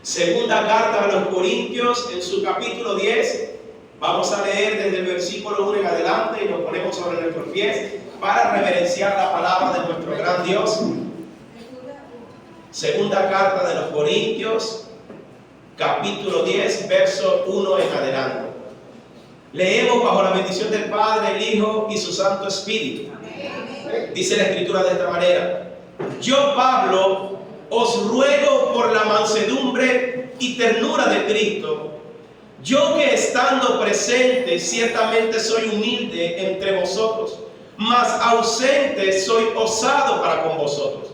Segunda carta a los Corintios, en su capítulo 10. Vamos a leer desde el versículo 1 en adelante y nos ponemos sobre nuestros pies para reverenciar la palabra de nuestro gran Dios. Segunda carta de los Corintios, capítulo 10, verso 1 en adelante. Leemos bajo la bendición del Padre, el Hijo y su Santo Espíritu. Dice la Escritura de esta manera: Yo, Pablo, os ruego por la mansedumbre y ternura de Cristo, yo que estando presente ciertamente soy humilde entre vosotros, mas ausente soy osado para con vosotros.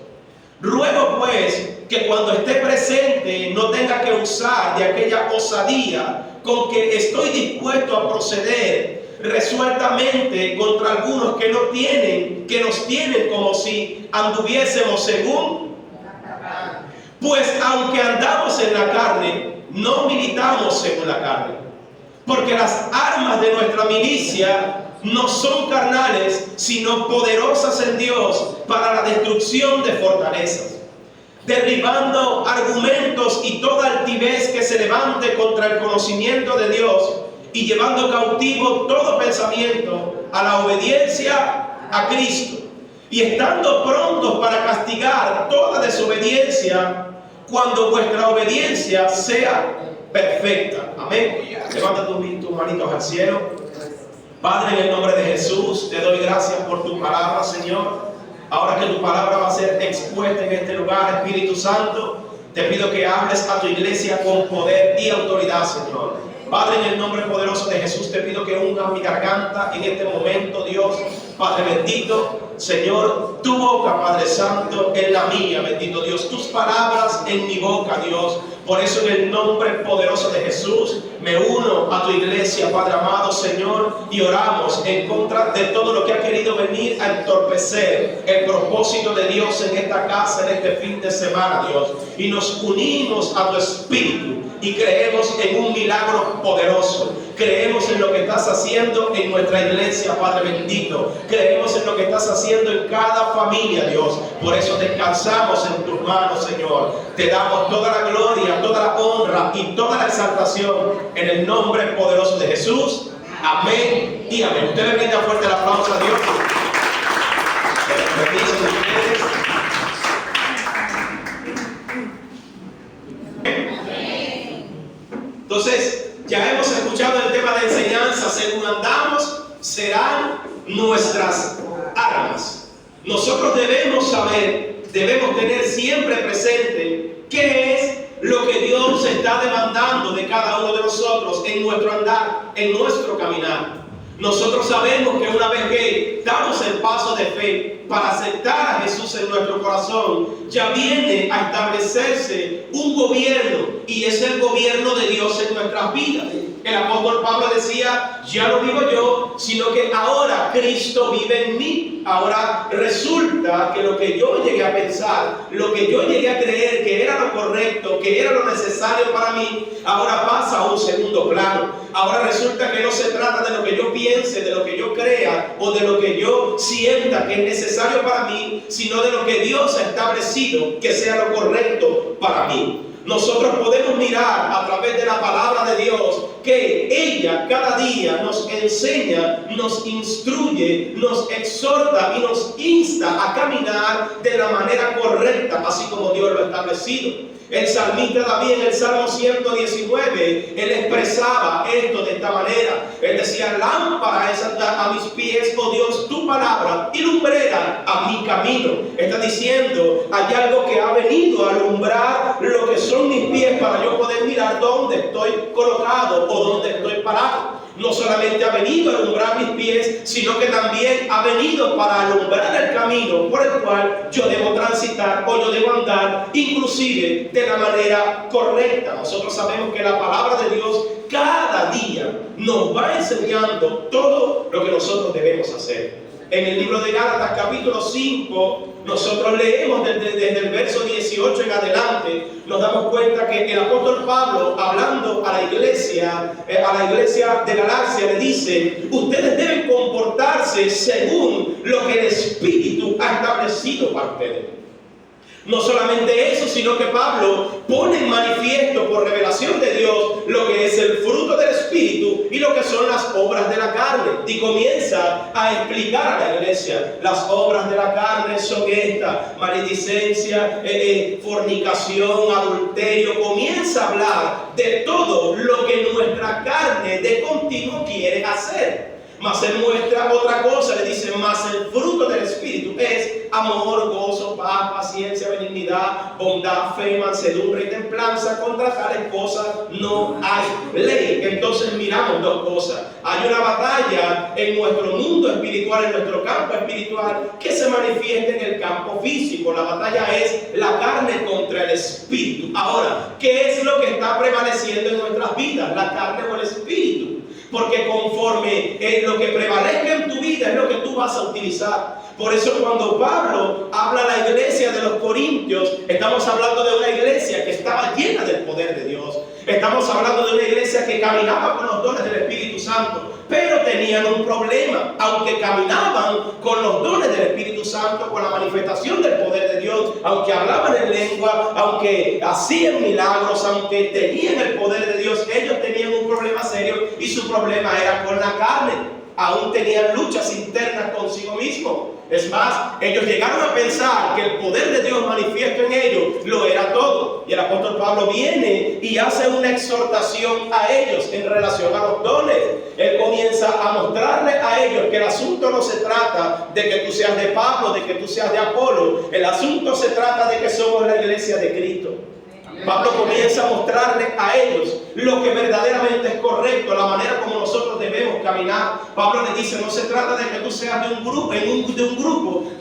Ruego pues que cuando esté presente no tenga que usar de aquella osadía con que estoy dispuesto a proceder resueltamente contra algunos que nos tienen como si anduviésemos según. Pues aunque andamos en la carne, no militamos según la carne, porque las armas de nuestra milicia no son carnales, sino poderosas en Dios para la destrucción de fortalezas, derribando argumentos y toda altivez que se levante contra el conocimiento de Dios, y llevando cautivo todo pensamiento a la obediencia a Cristo, y estando prontos para castigar toda desobediencia cuando vuestra obediencia sea perfecta. Amén. Levanta tus manitos al cielo. Padre, en el nombre de Jesús, te doy gracias por tu palabra, Señor. Ahora que tu palabra va a ser expuesta en este lugar, Espíritu Santo, te pido que hables a tu iglesia con poder y autoridad, Señor. Padre, en el nombre poderoso de Jesús, te pido que unjas mi garganta en este momento, Dios. Padre bendito, Señor, tu boca, Padre Santo, en la mía, bendito Dios. Tus palabras en mi boca, Dios. Por eso, en el nombre poderoso de Jesús, me uno a tu iglesia, Padre amado, Señor, y oramos en contra de todo lo que ha querido venir a entorpecer el propósito de Dios en esta casa, en este fin de semana, Dios. Y nos unimos a tu Espíritu y creemos en un milagro poderoso. Creemos en lo que estás haciendo en nuestra iglesia, Padre bendito. Creemos en lo que estás haciendo en cada familia, Dios. Por eso descansamos en tus manos, Señor. Te damos toda la gloria, toda la honra y toda la exaltación en el nombre poderoso de Jesús. Amén y amén. Ustedes brindan fuerte el aplauso a Dios. Entonces, ya hemos escuchado el tema de enseñanza. Según andamos, serán nuestras armas. Nosotros debemos saber, debemos tener siempre presente qué es lo que Dios está demandando de cada uno de nosotros en nuestro andar, en nuestro caminar. Nosotros sabemos que una vez que damos el paso de fe para aceptar a Jesús en nuestro corazón, ya viene a establecerse un gobierno, y es el gobierno de Dios en nuestras vidas. El apóstol Pablo decía: ya no vivo yo, sino que ahora Cristo vive en mí. Ahora resulta que lo que yo llegué a pensar, lo que yo llegué a creer que era lo correcto, que era lo necesario para mí, ahora pasa a un segundo plano. Ahora resulta que no se trata de lo que yo piense, de lo que yo crea o de lo que yo sienta que es necesario para mí, sino de lo que Dios ha establecido que sea lo correcto para mí. Nosotros podemos mirar a través de la palabra de Dios que ella cada día nos enseña, nos instruye, nos exhorta y nos insta a caminar de la manera correcta, así como Dios lo ha establecido. El salmista David, en el Salmo 119, él expresaba esto de esta manera. Él decía: lámpara es a mis pies, oh Dios, tu palabra, y lumbrera a mi camino. Está diciendo, hay algo que ha venido a alumbrar lo que son mis pies para yo poder mirar dónde estoy colocado o dónde estoy parado. No solamente ha venido a alumbrar mis pies, sino que también ha venido para alumbrar el camino por el cual yo debo transitar o yo debo andar, inclusive de la manera correcta. Nosotros sabemos que la palabra de Dios cada día nos va enseñando todo lo que nosotros debemos hacer. En el libro de Gálatas capítulo 5, nosotros leemos desde el verso 18 en adelante, nos damos cuenta que el apóstol Pablo, hablando a la iglesia de Galacia, le dice: ustedes deben comportarse según lo que el Espíritu ha establecido para ustedes. No solamente eso, sino que Pablo pone en manifiesto Espíritu y lo que son las obras de la carne. Y comienza a explicar a la iglesia: las obras de la carne son estas: maledicencia, fornicación, adulterio. Comienza a hablar de todo lo que nuestra carne de continuo quiere hacer. Mas él muestra otra cosa, le dice: mas el fruto del Espíritu es amor, gozo, paz, paciencia, benignidad, bondad, fe, mansedumbre y templanza. Contra tales cosas no hay ley. Entonces miramos dos cosas: hay una batalla en nuestro mundo espiritual, en nuestro campo espiritual, que se manifiesta en el campo físico. La batalla es la carne contra el Espíritu. Ahora, ¿qué es lo que está prevaleciendo en nuestras vidas? ¿La carne o el Espíritu? Porque conforme lo que prevalezca en tu vida es lo que tú vas a utilizar. Por eso cuando Pablo habla a la iglesia de los Corintios, estamos hablando de una iglesia que estaba llena del poder de Dios. Estamos hablando de una iglesia que caminaba con los dones del Espíritu Santo, pero tenían un problema. Aunque caminaban con los dones del Espíritu Santo, con la manifestación del poder de Dios, aunque hablaban en lengua, aunque hacían milagros, aunque tenían el poder de Dios, ellos tenían un problema serio, y su problema era con la carne. Aún tenían luchas internas consigo mismos. Es más, ellos llegaron a pensar que el poder de Dios manifiesto en ellos lo era todo. Y el apóstol Pablo viene y hace una exhortación a ellos en relación a los dones. Él comienza a mostrarles a ellos que el asunto no se trata de que tú seas de Pablo, de que tú seas de Apolo. El asunto se trata de que somos la iglesia de Cristo. Pablo comienza a mostrarles a ellos lo que verdaderamente es correcto, la manera como nosotros debemos caminar. Pablo les dice: no se trata de que tú seas de un grupo,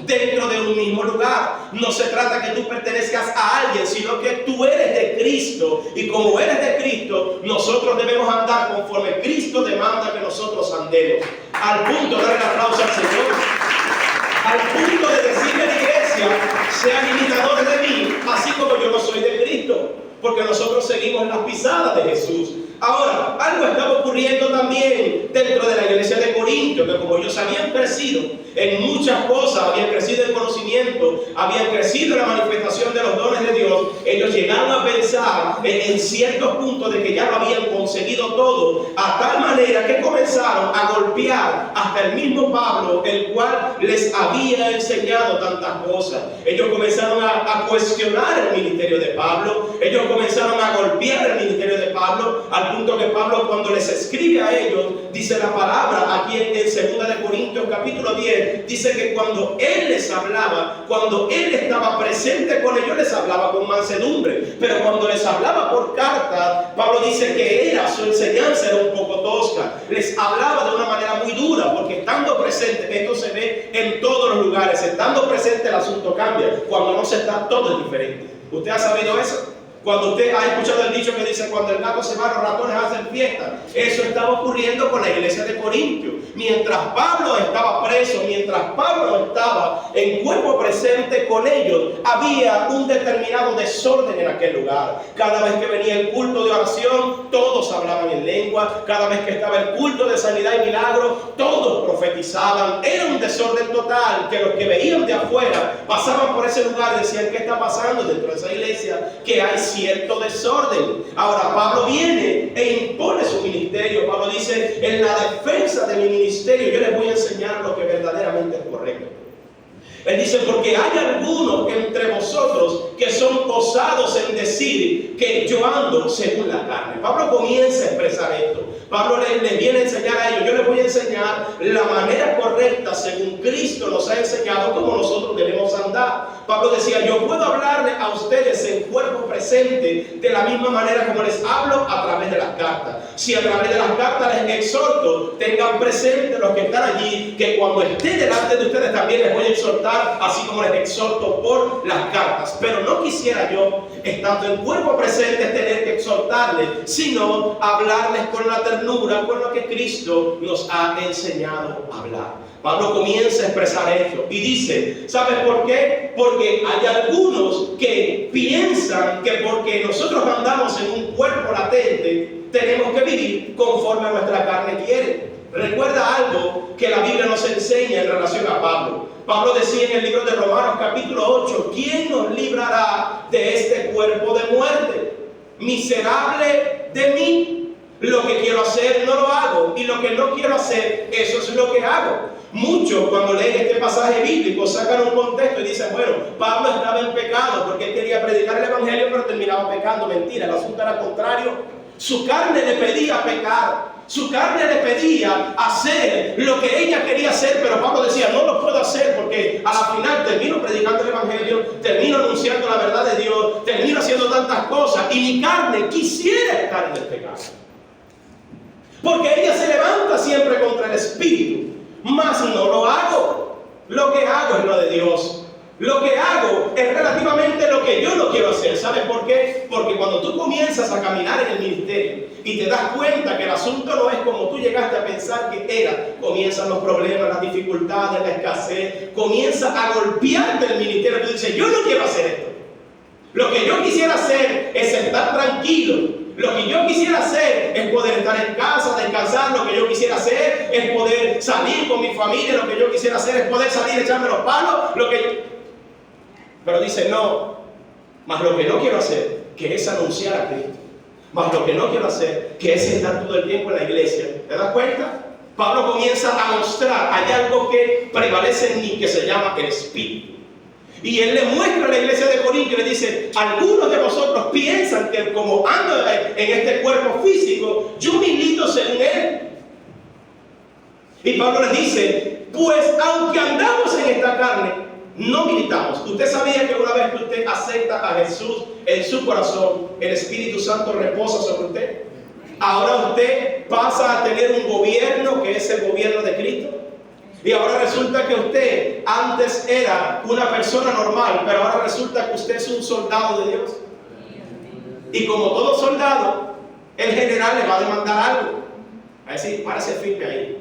dentro de un mismo lugar. No se trata que tú pertenezcas a alguien, sino que tú eres de Cristo. Y como eres de Cristo, nosotros debemos andar conforme Cristo demanda que nosotros andemos. Al punto de darle aplauso al Señor. Al punto de decirle a la iglesia: sean imitadores de mí, así como yo no soy de Cristo. Porque nosotros seguimos las pisadas de Jesús. Ahora, algo estaba ocurriendo también dentro de la iglesia de Corinto, que como ellos habían crecido en muchas cosas, habían crecido en conocimiento, habían crecido en la manifestación de los dones de Dios, ellos llegaron a pensar en ciertos puntos de que ya lo habían conseguido todo, a tal manera que comenzaron a golpear hasta el mismo Pablo, el cual les había enseñado tantas cosas. Ellos comenzaron a cuestionar el ministerio de Pablo, ellos comenzaron a golpear el ministerio de Pablo, al punto que Pablo, cuando les escribe a ellos, dice la palabra aquí en 2 de Corintios capítulo 10, dice que cuando él les hablaba, cuando él estaba presente con ellos, les hablaba con mansedumbre, pero cuando les hablaba por carta, Pablo dice que su enseñanza era un poco tosca, les hablaba de una manera muy dura, porque estando presente, esto se ve en todos los lugares, estando presente el asunto cambia, cuando no se está todo es diferente. ¿Usted ha sabido eso? Cuando usted ha escuchado el dicho que dice: cuando el gato se va, los ratones hacen fiesta. Eso estaba ocurriendo con la iglesia de Corintios. Mientras Pablo estaba preso, mientras Pablo estaba en cuerpo presente con ellos, había un determinado desorden en aquel lugar. Cada vez que venía el culto de oración, todos hablaban en lengua. Cada vez que estaba el culto de sanidad y milagro, todos profetizaban. Era un desorden total, que los que veían de afuera pasaban por ese lugar y decían: ¿qué está pasando dentro de esa iglesia? Que hay cierto desorden. Ahora Pablo viene e impone su ministerio. Pablo dice: en la defensa de mi ministerio yo les voy a enseñar lo que verdaderamente es correcto. Él dice: porque hay algunos entre vosotros que son osados en decir que yo ando según la carne. Pablo comienza a expresar esto. Pablo les viene a enseñar a ellos: yo les voy a enseñar la manera correcta según Cristo nos ha enseñado cómo nosotros debemos andar. Pablo decía: yo puedo hablarles a ustedes en cuerpo presente de la misma manera como les hablo a través de las cartas. Si a través de las cartas les exhorto, tengan presente los que están allí, que cuando esté delante de ustedes también les voy a exhortar, así como les exhorto por las cartas. Pero no quisiera yo, estando en cuerpo presente, tener que exhortarles, sino hablarles con la ternura, con lo que Cristo nos ha enseñado a hablar. Pablo comienza a expresar esto y dice: ¿sabes por qué? Porque hay algunos que piensan que porque nosotros andamos en un cuerpo latente, tenemos que vivir conforme a nuestra carne quiere. Recuerda algo que la Biblia nos enseña en relación a Pablo. Pablo decía en el libro de Romanos capítulo 8: ¿quién nos librará de este cuerpo de muerte? Miserable de mí. Lo que quiero hacer no lo hago, y lo que no quiero hacer, eso es lo que hago. Muchos cuando leen este pasaje bíblico sacan un contexto y dicen, bueno, Pablo estaba en pecado porque él quería predicar el evangelio pero terminaba pecando. Mentira, el asunto era contrario. Su carne le pedía pecar, su carne le pedía hacer lo que ella quería hacer, pero Pablo decía, no lo puedo hacer porque a la final termino predicando el evangelio, termino anunciando la verdad de Dios, termino haciendo tantas cosas y mi carne quisiera estar en el pecado. Porque ella se levanta siempre contra el espíritu, mas no lo hago. Lo que hago es lo de Dios. Lo que hago es relativamente lo que yo no quiero hacer. ¿Sabes por qué? Porque cuando tú comienzas a caminar en el ministerio y te das cuenta que el asunto no es como tú llegaste a pensar que era, comienzan los problemas, las dificultades, la escasez, comienza a golpearte el ministerio. Tú dices, yo no quiero hacer esto. Lo que yo quisiera hacer es estar tranquilo. Lo que yo quisiera hacer es poder estar en casa, descansar. Lo que yo quisiera hacer es poder salir con mi familia. Lo que yo quisiera hacer es poder salir, echarme los palos. Pero dice, no. Más lo que no quiero hacer, que es anunciar a Cristo. Más lo que no quiero hacer, que es estar todo el tiempo en la iglesia. ¿Te das cuenta? Pablo comienza a mostrar, hay algo que prevalece en mí, que se llama el Espíritu. Y él le muestra a la iglesia de Corinto y le dice, algunos de vosotros piensan que como ando en este cuerpo físico, yo milito según él. Y Pablo les dice, pues aunque andamos en esta carne, no militamos. ¿Usted sabía que una vez que usted acepta a Jesús en su corazón, el Espíritu Santo reposa sobre usted? Ahora usted pasa a tener un gobierno que es el gobierno de Cristo. Y ahora resulta que usted antes era una persona normal, pero ahora resulta que usted es un soldado de Dios. Y como todo soldado, el general le va a demandar algo. Va a decir, párese firme ahí.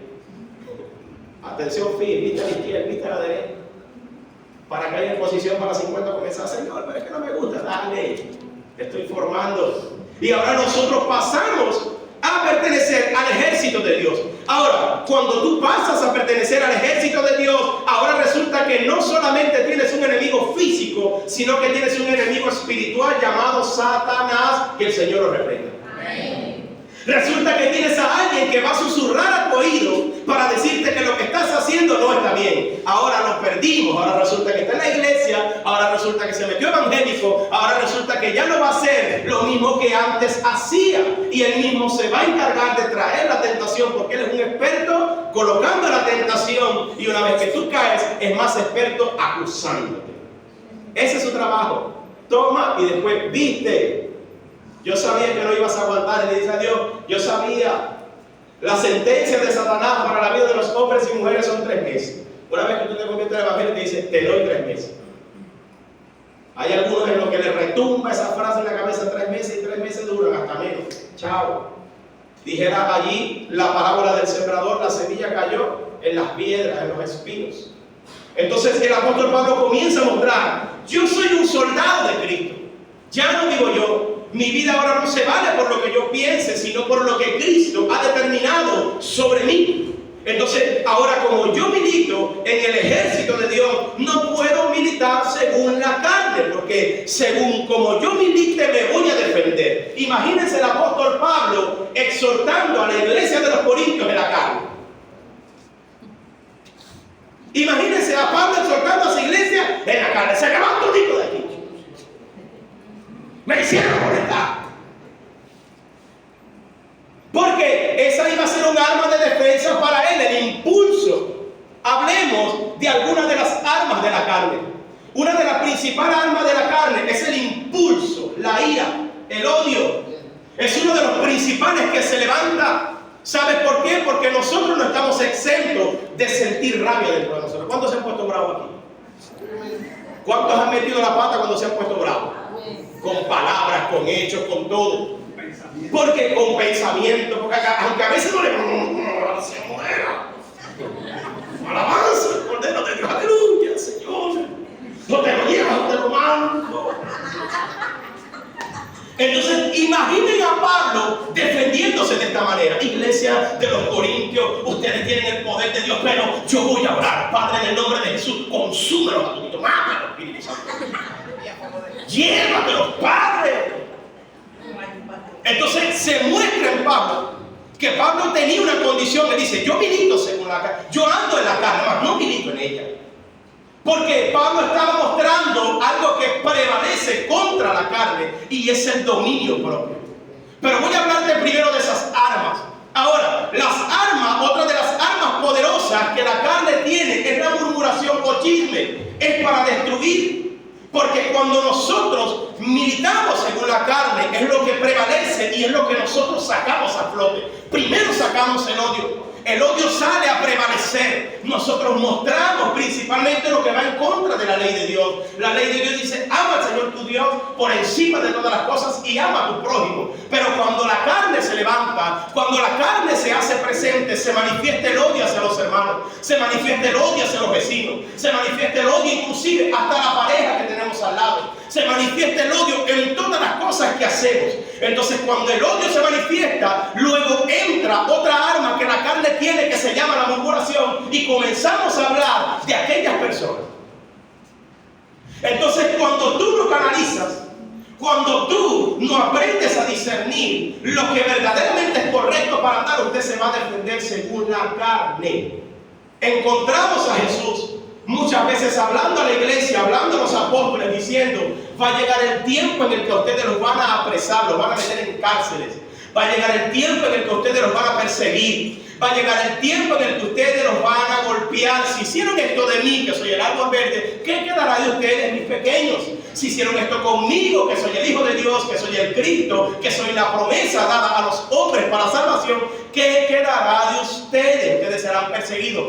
Atención firme, viste a la izquierda, viste a la derecha. Para que haya en posición para 50 comenzar, Señor, pero es que no me gusta, dale, te estoy formando. Y ahora nosotros pasamos a pertenecer al ejército de Dios. Ahora, cuando tú pasas a pertenecer al ejército de Dios, ahora resulta que no solamente tienes un enemigo físico, sino que tienes un enemigo espiritual llamado Satanás, que el Señor lo reprenda. Resulta que tienes a alguien que va a susurrar a tu oído para decirte que lo que estás haciendo no está bien. Ahora lo perdimos, ahora resulta que está en la iglesia, ahora resulta que se metió evangélico, ahora resulta que ya no va a hacer lo mismo que antes hacía. Y él mismo se va a encargar de traer la tentación, porque él es un experto colocando la tentación, y una vez que tú caes, es más experto acusándote. Ese es su trabajo. Toma y después, viste. Yo sabía que no ibas a aguantar, y le dice a Dios, yo sabía. La sentencia de Satanás para la vida de los hombres y mujeres son 3 meses. Una vez que tú te conviertes en el evangelio, te dice, te doy 3 meses. Hay algunos en los que les retumba esa frase en la cabeza 3 meses, y 3 meses duran hasta menos. Chao. Dijera allí la parábola del sembrador, la semilla cayó en las piedras, en los espinos. Entonces el apóstol Pablo comienza a mostrar, yo soy un soldado de Cristo. Ya no vivo yo. Mi vida ahora no se vale por lo que yo piense, sino por lo que Cristo ha determinado sobre mí. Entonces, ahora como yo milito en el ejército de Dios, no puedo militar según la carne, porque según como yo milite me voy a defender. Imagínense el apóstol Pablo exhortando a la iglesia de los Corintios en la carne. Imagínense a Pablo exhortando a esa iglesia en la carne. Se levanta un hijo de aquí. Me hicieron molestar. Porque esa iba a ser un arma de defensa para él, el impulso. Hablemos de algunas de las armas de la carne. Una de las principales armas de la carne es el impulso, la ira, el odio. Es uno de los principales que se levanta. ¿Sabes por qué? Porque nosotros no estamos exentos de sentir rabia dentro de nosotros. ¿Cuántos se han puesto bravos aquí? ¿Cuántos han metido la pata cuando se han puesto bravos? Con palabras, con hechos, con todo. Porque con pensamiento, porque aunque a veces no le se muera. Alabanza, el Cordero de Dios, aleluya, Señor. No te lo llevas, no te lo mando. Entonces, imaginen a Pablo defendiéndose de esta manera. Iglesia de los Corintios, ustedes tienen el poder de Dios, pero yo voy a orar. Padre, en el nombre de Jesús, consúmelos a tu mátalos, Espíritu Santo. Llévatelos, Padre. Entonces se muestra en Pablo que Pablo tenía una condición. Él dice: yo milito según la carne, yo ando en la carne, mas no milito en ella. Porque Pablo estaba mostrando algo que prevalece contra la carne, y es el dominio propio. Pero voy a hablarte primero de esas armas. Ahora, las armas, otra de las armas poderosas que la carne tiene es la murmuración o chisme. Es para destruir. Porque cuando nosotros militamos según la carne, es lo que prevalece y es lo que nosotros sacamos a flote. Primero sacamos el odio. El odio sale a prevalecer. Nosotros mostramos principalmente lo que va en contra de la ley de Dios. La ley de Dios dice: ama al Señor tu Dios por encima de todas las cosas y ama a tu prójimo. Pero cuando la carne se levanta, cuando la carne se hace presente, se manifiesta el odio hacia los hermanos, se manifiesta el odio hacia los vecinos, se manifiesta el odio inclusive hasta la pareja que tenemos al lado, se manifiesta el odio en todas las cosas que hacemos. Entonces, cuando el odio se manifiesta, luego entra otra arma que la carne tiene, que se llama la murmuración, y comenzamos a hablar de aquellas personas. Entonces, cuando tú no canalizas, cuando tú no aprendes a discernir lo que verdaderamente es correcto para andar, usted se va a defender según la carne. Encontramos a Jesús muchas veces hablando a la iglesia, hablando a los apóstoles, diciendo: va a llegar el tiempo en el que ustedes los van a apresar, los van a meter en cárceles. Va a llegar el tiempo en el que ustedes los van a perseguir. Va a llegar el tiempo en el que ustedes los van a golpear. Si hicieron esto de mí, que soy el árbol verde, ¿qué quedará de ustedes, mis pequeños? Si hicieron esto conmigo, que soy el Hijo de Dios, que soy el Cristo, que soy la promesa dada a los hombres para salvación, ¿qué quedará de ustedes? Ustedes serán perseguidos.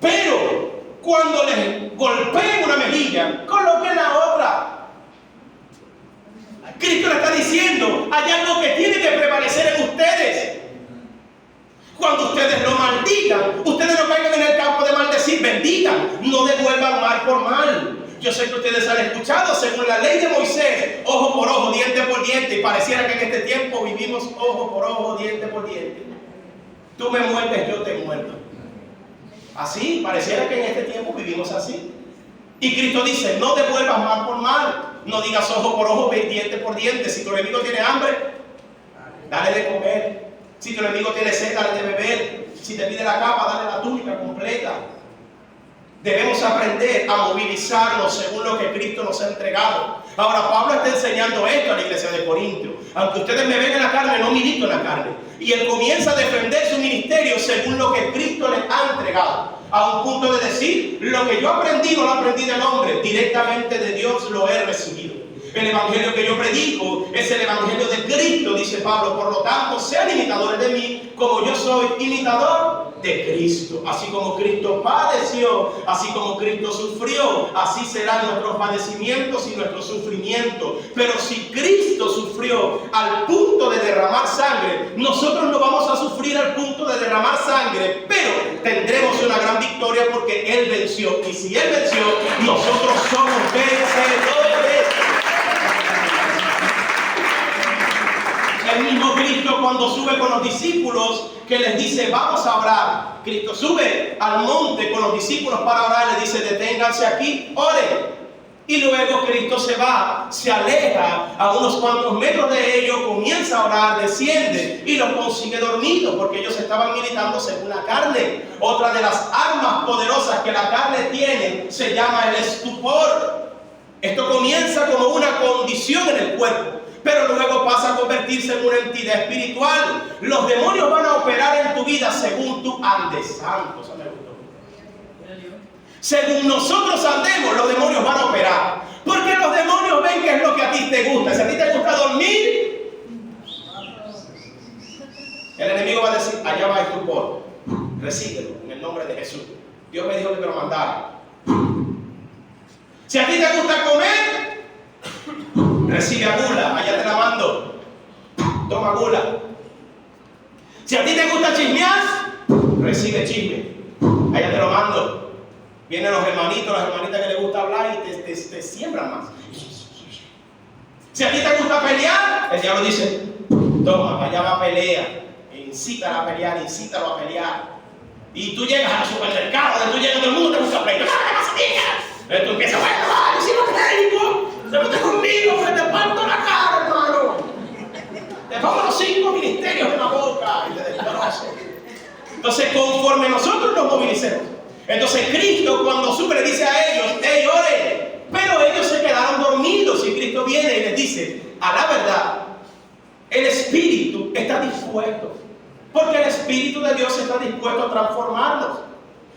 Pero cuando les golpeen una mejilla, coloquen la otra. Cristo le está diciendo: hay algo que tiene que prevalecer en ustedes. Cuando ustedes lo maldigan, ustedes no caigan en el campo de maldecir, bendigan, no devuelvan mal por mal. Yo sé que ustedes han escuchado, según la ley de Moisés, ojo por ojo, diente por diente, y pareciera que en este tiempo vivimos ojo por ojo, diente por diente. Tú me muerdes, yo te muerdo. Así, pareciera que en este tiempo vivimos así. Y Cristo dice: no devuelvas mal por mal, no digas ojo por ojo, diente por diente. Si tu enemigo tiene hambre, dale de comer. Si tu enemigo tiene sed, dale de beber. Si te pide la capa, dale la túnica completa. Debemos aprender a movilizarnos según lo que Cristo nos ha entregado. Ahora, Pablo está enseñando esto a la iglesia de Corinto. Aunque ustedes me ven en la carne, no milito en la carne. Y él comienza a defender su ministerio según lo que Cristo les ha entregado. A un punto de decir: lo que yo aprendí no lo aprendí del hombre, directamente de Dios lo he recibido. El evangelio que yo predico es el evangelio de Cristo, dice Pablo. Por lo tanto, sean imitadores de mí, como yo soy imitador de Cristo. Así como Cristo padeció, así como Cristo sufrió, así serán nuestros padecimientos y nuestros sufrimientos. Pero si Cristo sufrió al punto de derramar sangre, nosotros no vamos a sufrir al punto de derramar sangre, pero tendremos una gran victoria porque Él venció. Y si Él venció, nosotros somos vencedores. El mismo Cristo, cuando sube con los discípulos, que les dice: vamos a orar. Cristo sube al monte con los discípulos para orar, les dice: deténganse aquí, oren. Y luego Cristo se va, se aleja a unos cuantos metros de ellos, comienza a orar, desciende y los consigue dormidos, porque ellos estaban militando según la carne. Otra de las armas poderosas que la carne tiene se llama el estupor. Esto comienza como una condición en el cuerpo, pero luego pasa a convertirse en una entidad espiritual. Los demonios van a operar en tu vida según tú andes. Santo, eso me gustó. Según nosotros andemos, los demonios van a operar. Porque los demonios ven qué es lo que a ti te gusta. Si a ti te gusta dormir, el enemigo va a decir: allá va el estupor. Recíbelo en el nombre de Jesús. Dios me dijo que te lo mandara. Si a ti te gusta comer, recibe a gula, allá te la mando. Toma gula. Si a ti te gusta chismear, recibe chisme, allá te lo mando. Vienen los hermanitos, las hermanitas que les gusta hablar y te siembran más. Si a ti te gusta pelear, el diablo dice: toma, allá va a pelear. Incítalo a pelear, incítalo a pelear. Y tú llegas al supermercado, tú llegas, todo el mundo te gusta pelear. ¿Qué pasa, niña? Entonces tú empiezas: bueno, si no técnico, se mete conmigo, que te parto la cara, hermano. Te Le pongo los 5 ministerios en la boca y le destrozo. Entonces, conforme nosotros nos movilicemos. Entonces, Cristo cuando sube le dice a ellos, ¡hey, oren! Pero ellos se quedaron dormidos y Cristo viene y les dice, a la verdad, el Espíritu está dispuesto. Porque el Espíritu de Dios está dispuesto a transformarnos.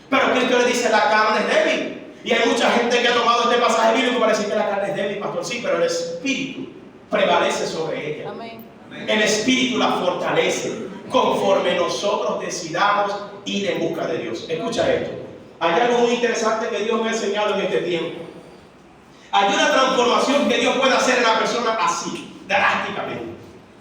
Pero Cristo le dice, la carne es débil. Y hay mucha gente que ha tomado este pasaje bíblico para decir que la carne es débil, pastor. Sí, pero el Espíritu prevalece sobre ella. Amén. El Espíritu la fortalece conforme nosotros decidamos ir en busca de Dios. Escucha esto. Hay algo muy interesante que Dios me ha enseñado en este tiempo. Hay una transformación que Dios puede hacer en la persona así, drásticamente.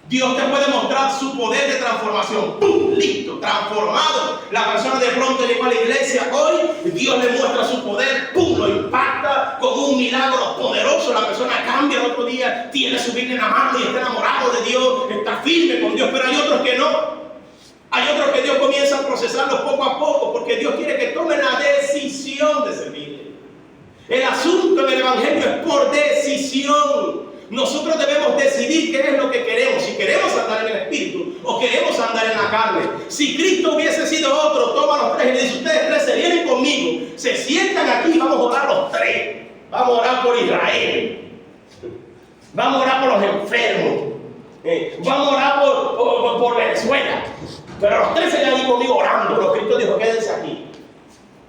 Dios te puede mostrar su poder de transformación. ¡Pum! Listo, transformado. La persona de pronto llegó a la iglesia. Hoy Dios le muestra su poder. ¡Pum! Lo impacta con un milagro poderoso. La persona cambia. El otro día tiene su Biblia en la mano y está enamorado de Dios. Está firme con Dios. Pero hay otros que no. Hay otros que Dios comienza a procesarlos poco a poco. Porque Dios quiere que tomen la decisión de servirle. El asunto del Evangelio es por decisión. Nosotros debemos decidir qué es lo que queremos. Si queremos andar en el Espíritu o queremos andar en la carne. Si Cristo hubiese sido otro, toma los tres y le dice, ustedes tres se vienen conmigo, se sientan aquí y vamos a orar los tres. Vamos a orar por Israel. Vamos a orar por los enfermos. Vamos a orar por Venezuela. Pero los tres se quedan aquí conmigo orando. Pero Cristo dijo, quédense aquí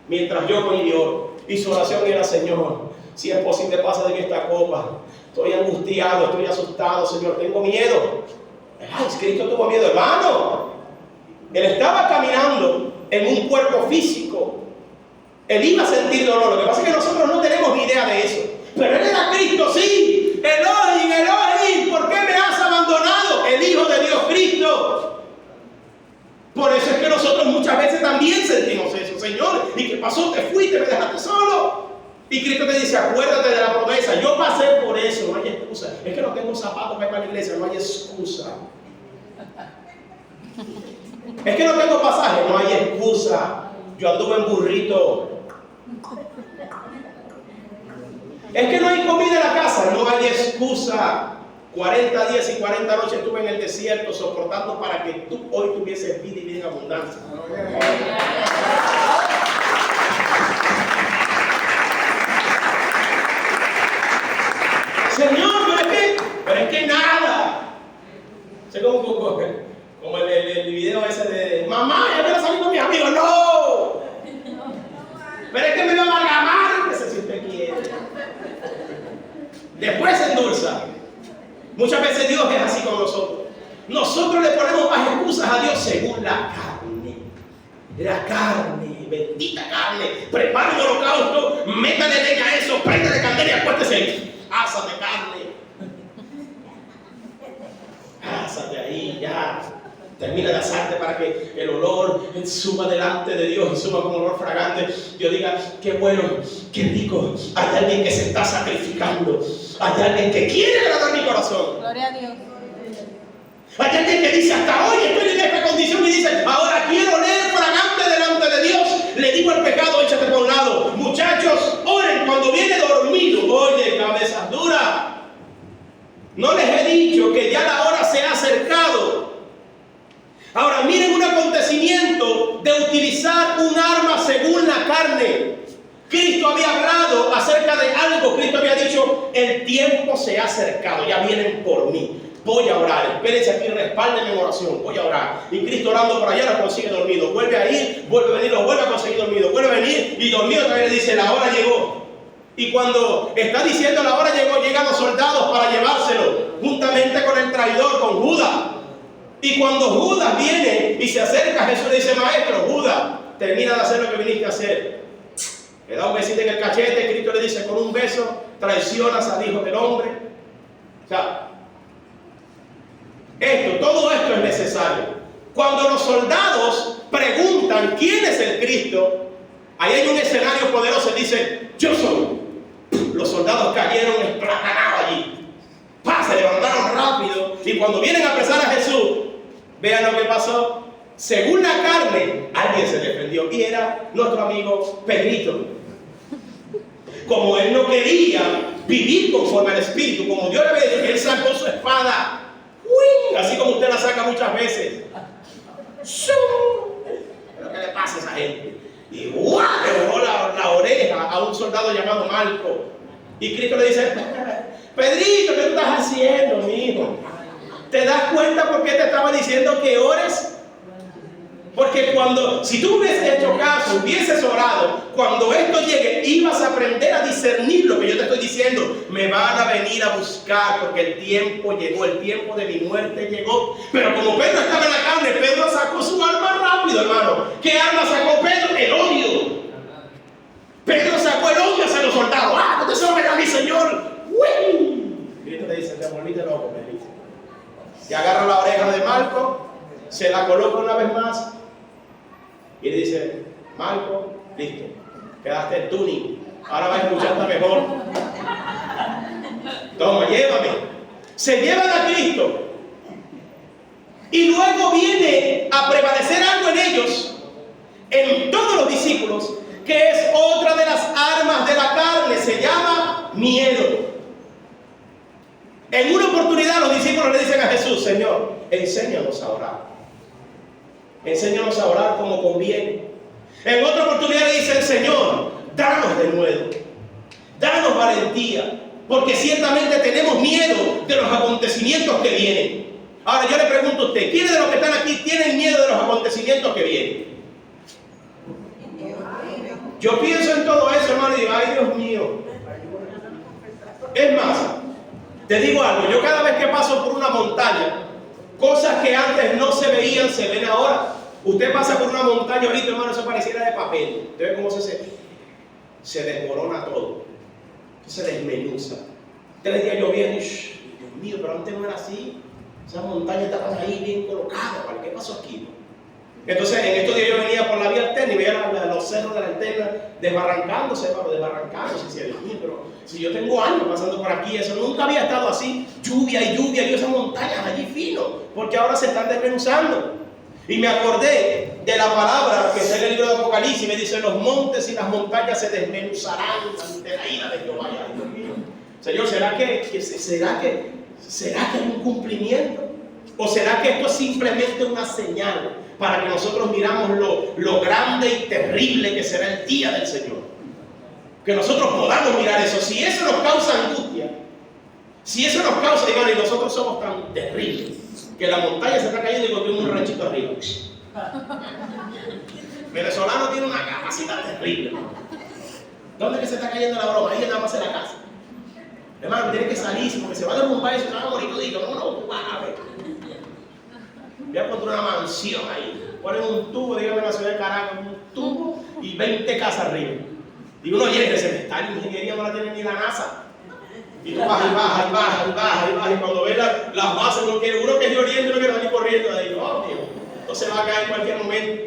mientras yo voy y oro. Y su oración era, Señor, si es posible, pasa de mí esta copa. Estoy angustiado, estoy asustado, Señor, tengo miedo. Ay, Cristo tuvo miedo, hermano. Él estaba caminando en un cuerpo físico. Él iba a sentir dolor. Lo que pasa es que nosotros no tenemos ni idea de eso. Pero él era Cristo, sí. Elohim, Elohim, ¿por qué me has abandonado? El Hijo de Dios, Cristo. Por eso es que nosotros muchas veces también sentimos eso. Señor, ¿y qué pasó? Te fuiste, me dejaste solo. Y Cristo te dice, acuérdate de la promesa. Yo pasé por eso, no hay excusa. Es que no tengo zapatos para ir para la iglesia, no hay excusa. Es que no tengo pasaje, no hay excusa. Yo anduve en burrito. Es que no hay comida en la casa, no hay excusa. 40 días y 40 noches estuve en el desierto soportando para que tú hoy tuvieses vida y vida en abundancia. Señor, pero es que nada. Sé como el video ese de mamá, ya quiero salir con mis amigos. No. Pero es que me va a amalgamar. Ese si usted quiere. Después se endulza. Muchas veces Dios es así con nosotros. Nosotros le ponemos más excusas a Dios según la carne. La carne, bendita carne. Prepara un holocausto, métale leña a eso, préndale candela y acuéstese ahí. Ásate carne. Ásate ahí, ya. Termina de asarte para que el olor suba delante de Dios y suba como olor fragante. Dios diga, qué bueno, qué rico. Hay alguien que se está sacrificando. Hay alguien que quiere agradar mi corazón. Gloria a Dios. Hay alguien que dice, hasta hoy estoy en esta condición y dice, ahora quiero oler fragante delante de Dios. Le digo al pecado, échate por un lado. Muchachos, oren cuando viene dormido. Oye, cabezas duras. No les he dicho que ya la hora se ha acercado. Ahora miren un acontecimiento de utilizar un arma según la carne. Cristo había hablado acerca de algo. Cristo había dicho, el tiempo se ha acercado, ya vienen por mí. Voy a orar, espérense aquí, respáldenme en oración, voy a orar. Y Cristo orando por allá lo consigue dormido. Vuelve a ir, vuelve a venir, lo vuelve a conseguir dormido. Vuelve a venir y dormido otra vez le dice, la hora llegó. Y cuando está diciendo la hora llegó, llegan los soldados para llevárselo, juntamente con el traidor, con Judas. Y cuando Judas viene y se acerca a Jesús, le dice, maestro, Judas, termina de hacer lo que viniste a hacer. Le da un besito en el cachete. Cristo le dice, con un beso traicionas al Hijo del Hombre. O sea, todo esto es necesario. Cuando los soldados preguntan quién es el Cristo, ahí hay un escenario poderoso. Dice, yo soy. Los soldados cayeron esplatanados allí. Se levantaron rápido. Y cuando vienen a apresar a Jesús, vean lo que pasó. Según la carne, alguien se defendió. Y era nuestro amigo Pedrito. Como él no quería vivir conforme al Espíritu, como Dios le había dicho, él sacó su espada. ¡Uy! Así como usted saca muchas veces. ¿Qué le pasa a esa gente? Y ¡guau! Le voló la oreja a un soldado llamado Marco. Y Cristo le dice: Pedrito, ¿qué tú estás haciendo, mi hijo? ¿Te das cuenta por qué te estaba diciendo que ores? Porque si tú hubieses hecho caso, hubieses orado, cuando esto llegue, ibas a aprender a discernir lo que yo te estoy diciendo. Me van a venir a buscar porque el tiempo llegó, el tiempo de mi muerte llegó. Pero como Pedro estaba en la carne, Pedro sacó su arma rápido, hermano. ¿Qué arma sacó Pedro? El odio. Pedro sacó el odio hacia los soldados. ¡Ah, no te sobres a mi Señor! ¡Uy! Cristo te dice: te volviste loco, me dice. Y agarra la oreja de Marco, se la coloca una vez más y le dice: Marco, listo, quedaste el tuning, ahora vas a escucharte mejor. Toma, llévame. Se llevan a Cristo y luego viene a prevalecer algo en ellos, en todos los discípulos, que es otra de las armas de la carne. Se llama miedo. En una oportunidad los discípulos le dicen a Jesús: Señor, enséñanos a orar. Enséñanos a orar como conviene. En otra oportunidad le dicen: Señor, danos de nuevo, danos valentía, porque ciertamente tenemos miedo de los acontecimientos que vienen. Ahora yo le pregunto a usted: ¿quiénes de los que están aquí tienen miedo de los acontecimientos que vienen? Yo pienso en todo eso, hermano, y digo: ay, Dios mío. Es más, te digo algo, yo cada vez que paso por una montaña, cosas que antes no se veían, se ven ahora. Usted pasa por una montaña ahorita, hermano, eso pareciera de papel. Usted ve cómo se desmorona todo. Se desmenuza. 3 días lloviendo y Dios mío, pero antes no era así. Esas montañas estaban ahí bien colocadas. ¿Qué pasó aquí? Entonces, en estos días yo venía por la vía alterna y veía los cerros de la alterna desbarrancándose, hermano, desbarrancándose. Y decía: Dios mío, pero si yo tengo años pasando por aquí, eso nunca había estado así. Lluvia y lluvia, y esas montañas allí fino, porque ahora se están desmenuzando. Y me acordé de la palabra que está en el libro de Apocalipsis, y me dice: los montes y las montañas se desmenuzarán ante la ira de Jehová. Ay, Dios mío. Señor, ¿será que hay un cumplimiento? ¿O será que esto es simplemente una señal para que nosotros miramos lo grande y terrible que será el día del Señor? Que nosotros podamos mirar eso. Si eso nos causa angustia, si eso nos causa, digamos, y nosotros somos tan terribles, que la montaña se está cayendo y construimos un ranchito arriba. Venezolano tiene una capacidad terrible. ¿Dónde es que se está cayendo la broma? Ahí nada más en la casa. Hermano, tiene que salirse porque se va a derrumbar y se va a morir todito. No, tú vas a ver. Voy a construir una mansión ahí. Ponen un tubo, dígame, en la ciudad de Caracas, un tubo y 20 casas arriba. Y uno llega y dice: está en ingeniería, no la tiene ni la NASA. Y tú vas y bajas y bajas y bajas y bajas. Y cuando ves las bases, uno que es de oriente y uno quiere salir corriendo de ahí. Oh, Dios, entonces va a caer en cualquier momento.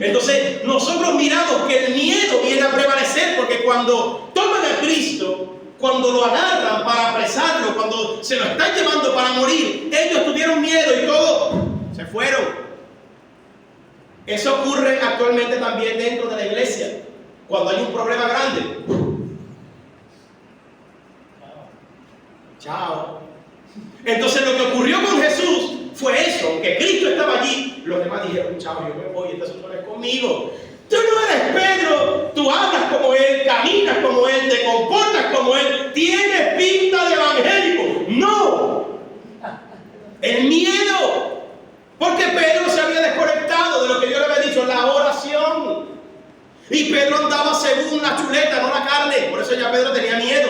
Entonces, nosotros miramos que el miedo viene a prevalecer, porque cuando toman a Cristo, cuando lo agarran para apresarlo, cuando se lo están llevando para morir, ellos tuvieron miedo y todos se fueron. Eso ocurre actualmente también dentro de la iglesia. Cuando hay un problema grande, chao. Entonces lo que ocurrió con Jesús fue eso, que Cristo estaba allí, los demás dijeron: chao, yo me voy, este asunto no es conmigo. Tú no eres Pedro, tú hablas como él, caminas como él, te comportas como él, tienes pinta de evangélico. No, el miedo, porque Pedro se había desconectado de lo que Dios le había dicho, la oración. Y Pedro andaba según la chuleta, no la carne, por eso ya Pedro tenía miedo.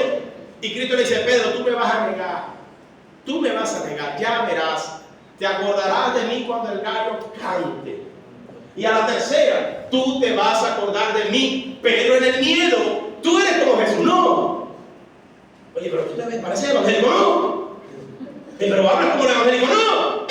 Y Cristo le dice: Pedro, tú me vas a negar, tú me vas a negar, ya verás, te acordarás de mí cuando el gallo cante. Y a la tercera, tú te vas a acordar de mí. Pero en el miedo, tú eres como Jesús. No. Oye, pero tú te ves, pareces evangélico. No. Pero hablas como el evangélico. No.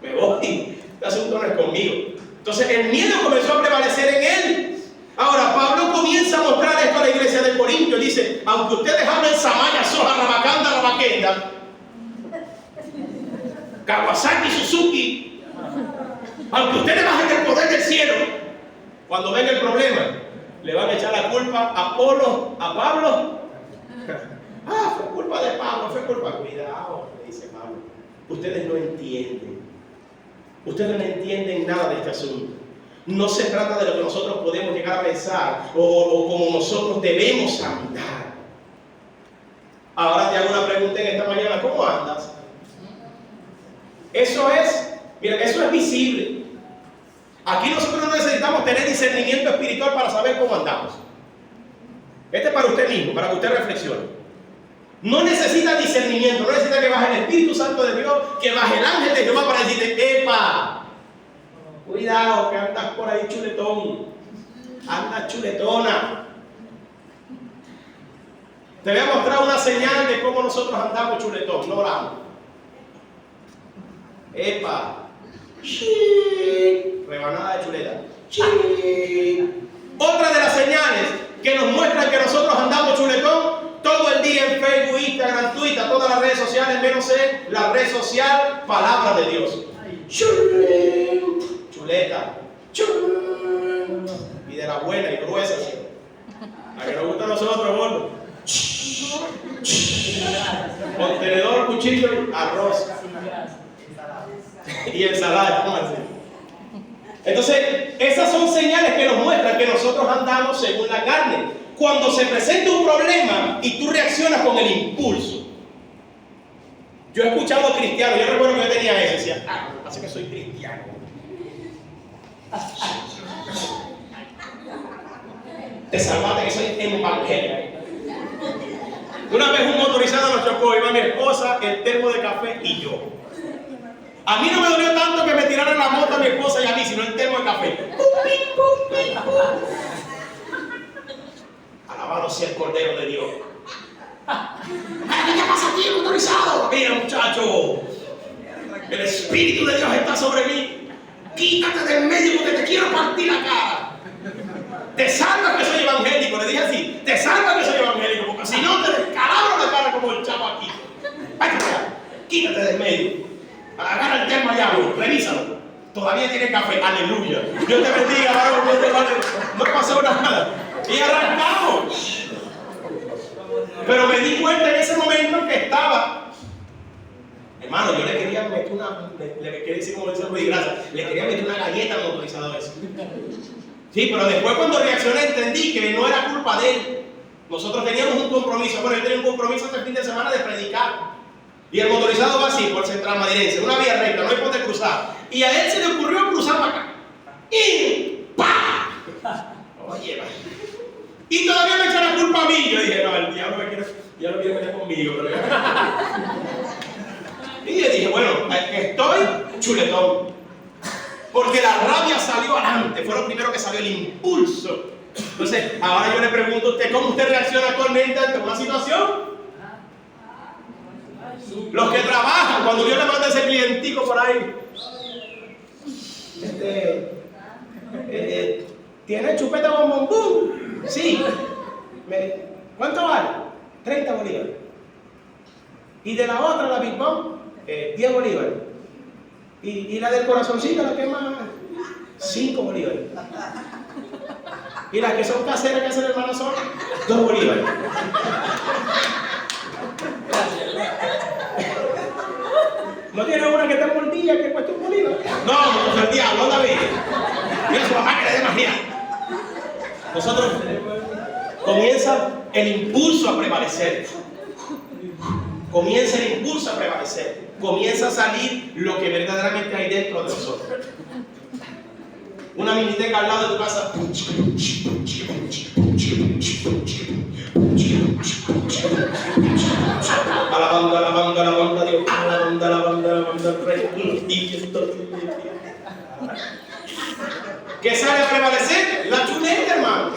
Me voy. Este asunto no es conmigo. Entonces el miedo comenzó a prevalecer en él. Ahora Pablo comienza a mostrar esto a la iglesia de Corinto. Él dice: aunque ustedes hablen Samaya, Soja, Rabacanda, Rabaquenda, Kawasaki, Suzuki, aunque ustedes bajen el poder del cielo, cuando ven el problema, le van a echar la culpa a Apolo, a Pablo Ah, fue culpa de Pablo, fue culpa. Cuidado, le dice Pablo. Ustedes no entienden. Ustedes no entienden nada de este asunto. No se trata de lo que nosotros podemos llegar a pensar o como nosotros debemos andar. Ahora te hago una pregunta en esta mañana. ¿Cómo andas? Eso es, mira, eso es visible. Aquí nosotros no necesitamos tener discernimiento espiritual para saber cómo andamos. Este es para usted mismo, para que usted reflexione. No necesita discernimiento, no necesita que baje el Espíritu Santo de Dios, que baje el ángel de Jehová para decirte, ¡epa! Cuidado que andas por ahí chuletón, andas chuletona. Te voy a mostrar una señal de cómo nosotros andamos chuletón, no oramos. ¡Epa! Rebanada de chuleta. Otra de las señales que nos muestran que nosotros andamos chuletón, todo el día en Facebook, Instagram, Twitter, todas las redes sociales, menos en la red social Palabra de Dios. Chuleta. Y de la buena y gruesa. La que nos gusta a nosotros, gordo. Contenedor, cuchillo, arroz. Y ensalada, ¿cómo así? Entonces, esas son señales que nos muestran que nosotros andamos según la carne. Cuando se presenta un problema y tú reaccionas con el impulso. Yo he escuchado a cristianos, yo recuerdo que yo tenía eso, decía, así que soy cristiano. Te salvaste que soy evangélico. Una vez un motorizado nos chocó, iba mi esposa, el termo de café y yo. A mí no me dolió tanto que me tiraran la moto a mi esposa y a mí, sino el termo de café. Alabado sea el Cordero de Dios. ¿Qué pasa aquí, motorizado? Mira, muchacho, el Espíritu de Dios está sobre mí. Quítate del medio porque te quiero partir la cara. Te salva que soy evangélico, le dije así. Te salva que soy evangélico, porque si no te descalabro la cara como el chavo aquí. Váyate allá, quítate del medio. Agarra el termo allá, revísalo. Todavía tiene café, aleluya. Dios te bendiga, varón, no pasó nada. Y arrancamos. Pero me di cuenta en ese momento que estaba, hermano, yo le quería meter le quería decir como dice Rudy Gracia, le quería meter una galleta al motorizador ese. Sí, pero después cuando reaccioné entendí que no era culpa de él. Nosotros teníamos un compromiso, bueno, yo tenía un compromiso este fin de semana de predicar. Y el motorizado va así, por Central Madirense, una vía recta, no hay por dónde cruzar. Y a él se le ocurrió cruzar para acá. ¡Y ¡pa! Oye, va. Y todavía me echan la culpa a mí. Yo dije, no, el diablo quiere meter conmigo. Pero y yo dije, bueno, estoy chuletón. Porque la rabia salió adelante, fue lo primero que salió, el impulso. Entonces, ahora yo le pregunto a usted, ¿cómo usted reacciona actualmente ante una situación? Los que trabajan, cuando Dios le manda ese clientico por ahí, ¿tiene chupeta bombombum? Sí. ¿Cuánto vale? 30 bolívares. Y de la otra, la Big Bomb, 10 bolívares. Y la del corazoncito, la que es más, 5 bolívares. Y las que son caseras que hace el hermano Sol, 2 bolívares. ¿No tiene una que está mordida que cuesta 1 bolívar? No, pues el diablo, David. Mira su mamá que le dé más mía. Nosotros comienza el impulso a prevalecer. Comienza el impulso a prevalecer. Comienza a salir lo que verdaderamente hay dentro de nosotros. Una miniteca al lado de tu casa. Alabando, alabando, alabando a Dios. Alabando, alabando, alabando al Rey. ¿Qué sale a prevalecer? La chuleta, hermano.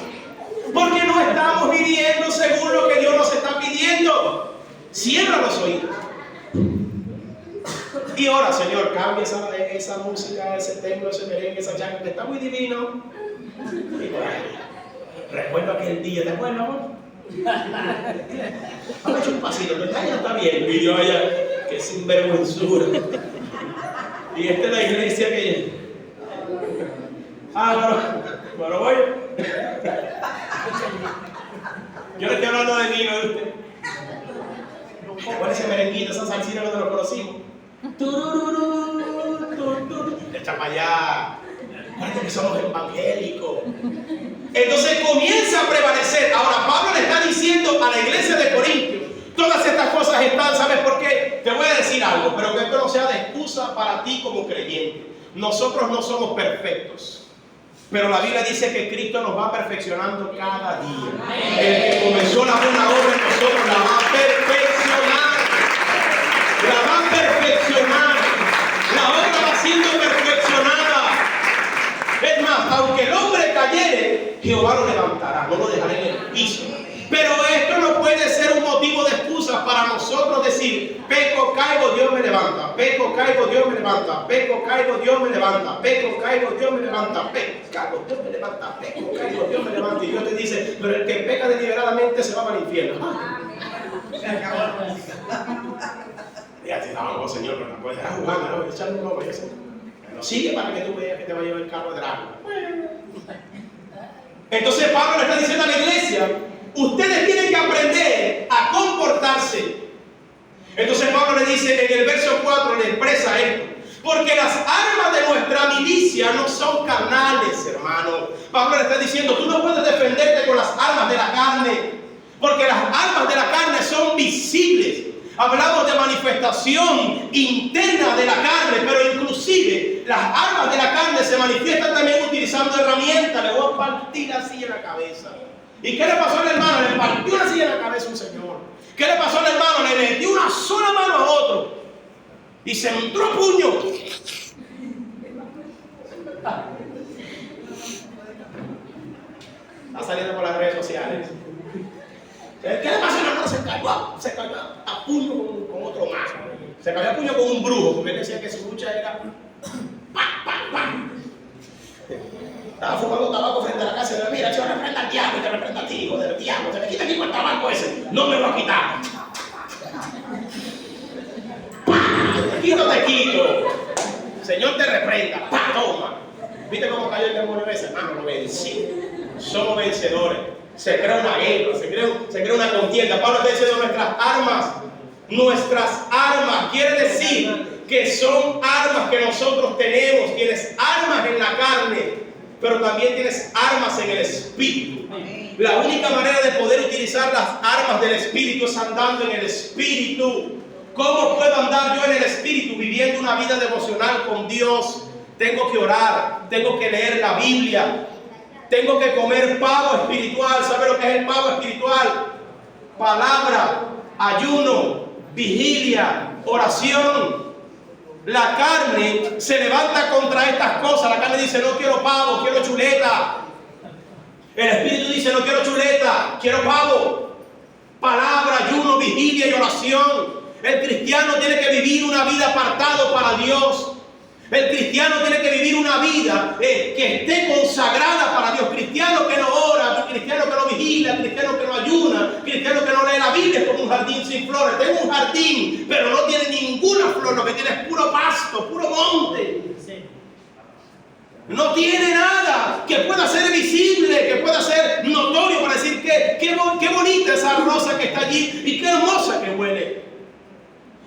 Porque no estamos viviendo según lo que Dios nos está pidiendo. Cierra los oídos. Y ahora, Señor, cambia esa música, ese templo, ese merengue, esa changa que está muy divino. Y por ahí, recuerdo aquel día, ¿te acuerdas, amor? Vamos a echar un pasito, que ya está bien. Y yo allá, que sinvergüenzura. Y esta es la iglesia que... bueno, voy. Yo le estoy hablando de mí, no de usted. ¿Cuál es ese merenguito, esa salsina donde lo conocimos? Echa para allá. Parece que somos evangélicos. Entonces comienza a prevalecer. Ahora Pablo le está diciendo a la iglesia de Corintios, todas estas cosas están, ¿sabes por qué? Te voy a decir algo, pero que esto no sea de excusa para ti como creyente. Nosotros no somos perfectos, pero la Biblia dice que Cristo nos va perfeccionando cada día. El que comenzó la buena obra en nosotros la va a perfeccionar. La va a perfeccionar. La obra va siendo perfeccionada. Es más, aunque el hombre cayere, Jehová lo levantará, no lo dejará en el piso. Pero esto no puede ser un motivo de excusa para nosotros decir: peco, caigo, Dios me levanta, peco, caigo, Dios me levanta, peco, caigo, Dios me levanta, peco, caigo, Dios me levanta, peco, caigo, Dios me levanta, peco, caigo, Dios me levanta. Y Dios te dice: pero el que peca deliberadamente se va para el infierno. Ya te damos, Señor, pero no puedes estar jugando, ¿no? Echarle un globo, pero sigue para que tú veas que te va a llevar el carro de Drácula. Entonces Pablo le está diciendo a la iglesia: ustedes tienen que aprender a comportarse. Entonces Pablo le dice en el verso 4, le expresa esto: porque las armas de nuestra milicia no son carnales, hermano. Pablo le está diciendo: tú no puedes defenderte con las armas de la carne, porque las armas de la carne son visibles. Hablamos de manifestación interna de la carne, pero inclusive las armas de la carne se manifiestan también utilizando herramientas. Le voy a partir así en la cabeza. ¿Y qué le pasó al hermano? Le partió una silla en la cabeza a un señor. ¿Qué le pasó al hermano? Le metió una sola mano a otro y se entró puño. Está saliendo por las redes sociales. ¿Qué le pasó al hermano? Se cayó a puño con otro más. Se cayó a puño con un brujo, porque él decía que su lucha era ¡pam, pam, pam! Estaba fumando tabaco frente a la casa y le mira, yo reprenda al diablo y te reprenda a ti, hijo del diablo. Se me quita aquí con el tabaco ese. No me lo ha quitado. Te quito, te quito. Señor te reprenda. ¡Pam! Toma. ¿Viste cómo cayó el demonio ese? Hermano, lo vencí. Somos vencedores. Se crea una guerra, se crea una contienda. Pablo está diciendo nuestras armas. Quiere decir que son armas que nosotros tenemos. Tienes armas en la carne, pero también tienes armas en el espíritu. La única manera de poder utilizar las armas del espíritu es andando en el espíritu. ¿Cómo puedo andar yo en el espíritu? Viviendo una vida devocional con Dios. Tengo que orar, tengo que leer la Biblia, tengo que comer pavo espiritual. ¿Sabe lo que es el pavo espiritual? Palabra, ayuno, vigilia, oración. La carne se levanta contra estas cosas. La carne dice: no quiero pavo, quiero chuleta. El espíritu dice: no quiero chuleta, quiero pavo. Palabra, ayuno, vigilia y oración. El cristiano tiene que vivir una vida apartado para Dios. El cristiano tiene que vivir una vida que esté consagrada para Dios. Cristiano que no ora, cristiano que no vigila, cristiano que no ayuna, cristiano que no lee la Biblia es como un jardín sin flores. Tengo un jardín, pero no tiene ninguna flor. Lo que tiene es puro pasto, puro monte. No tiene nada que pueda ser visible, que pueda ser notorio para decir qué bonita esa rosa que está allí y qué hermosa que huele.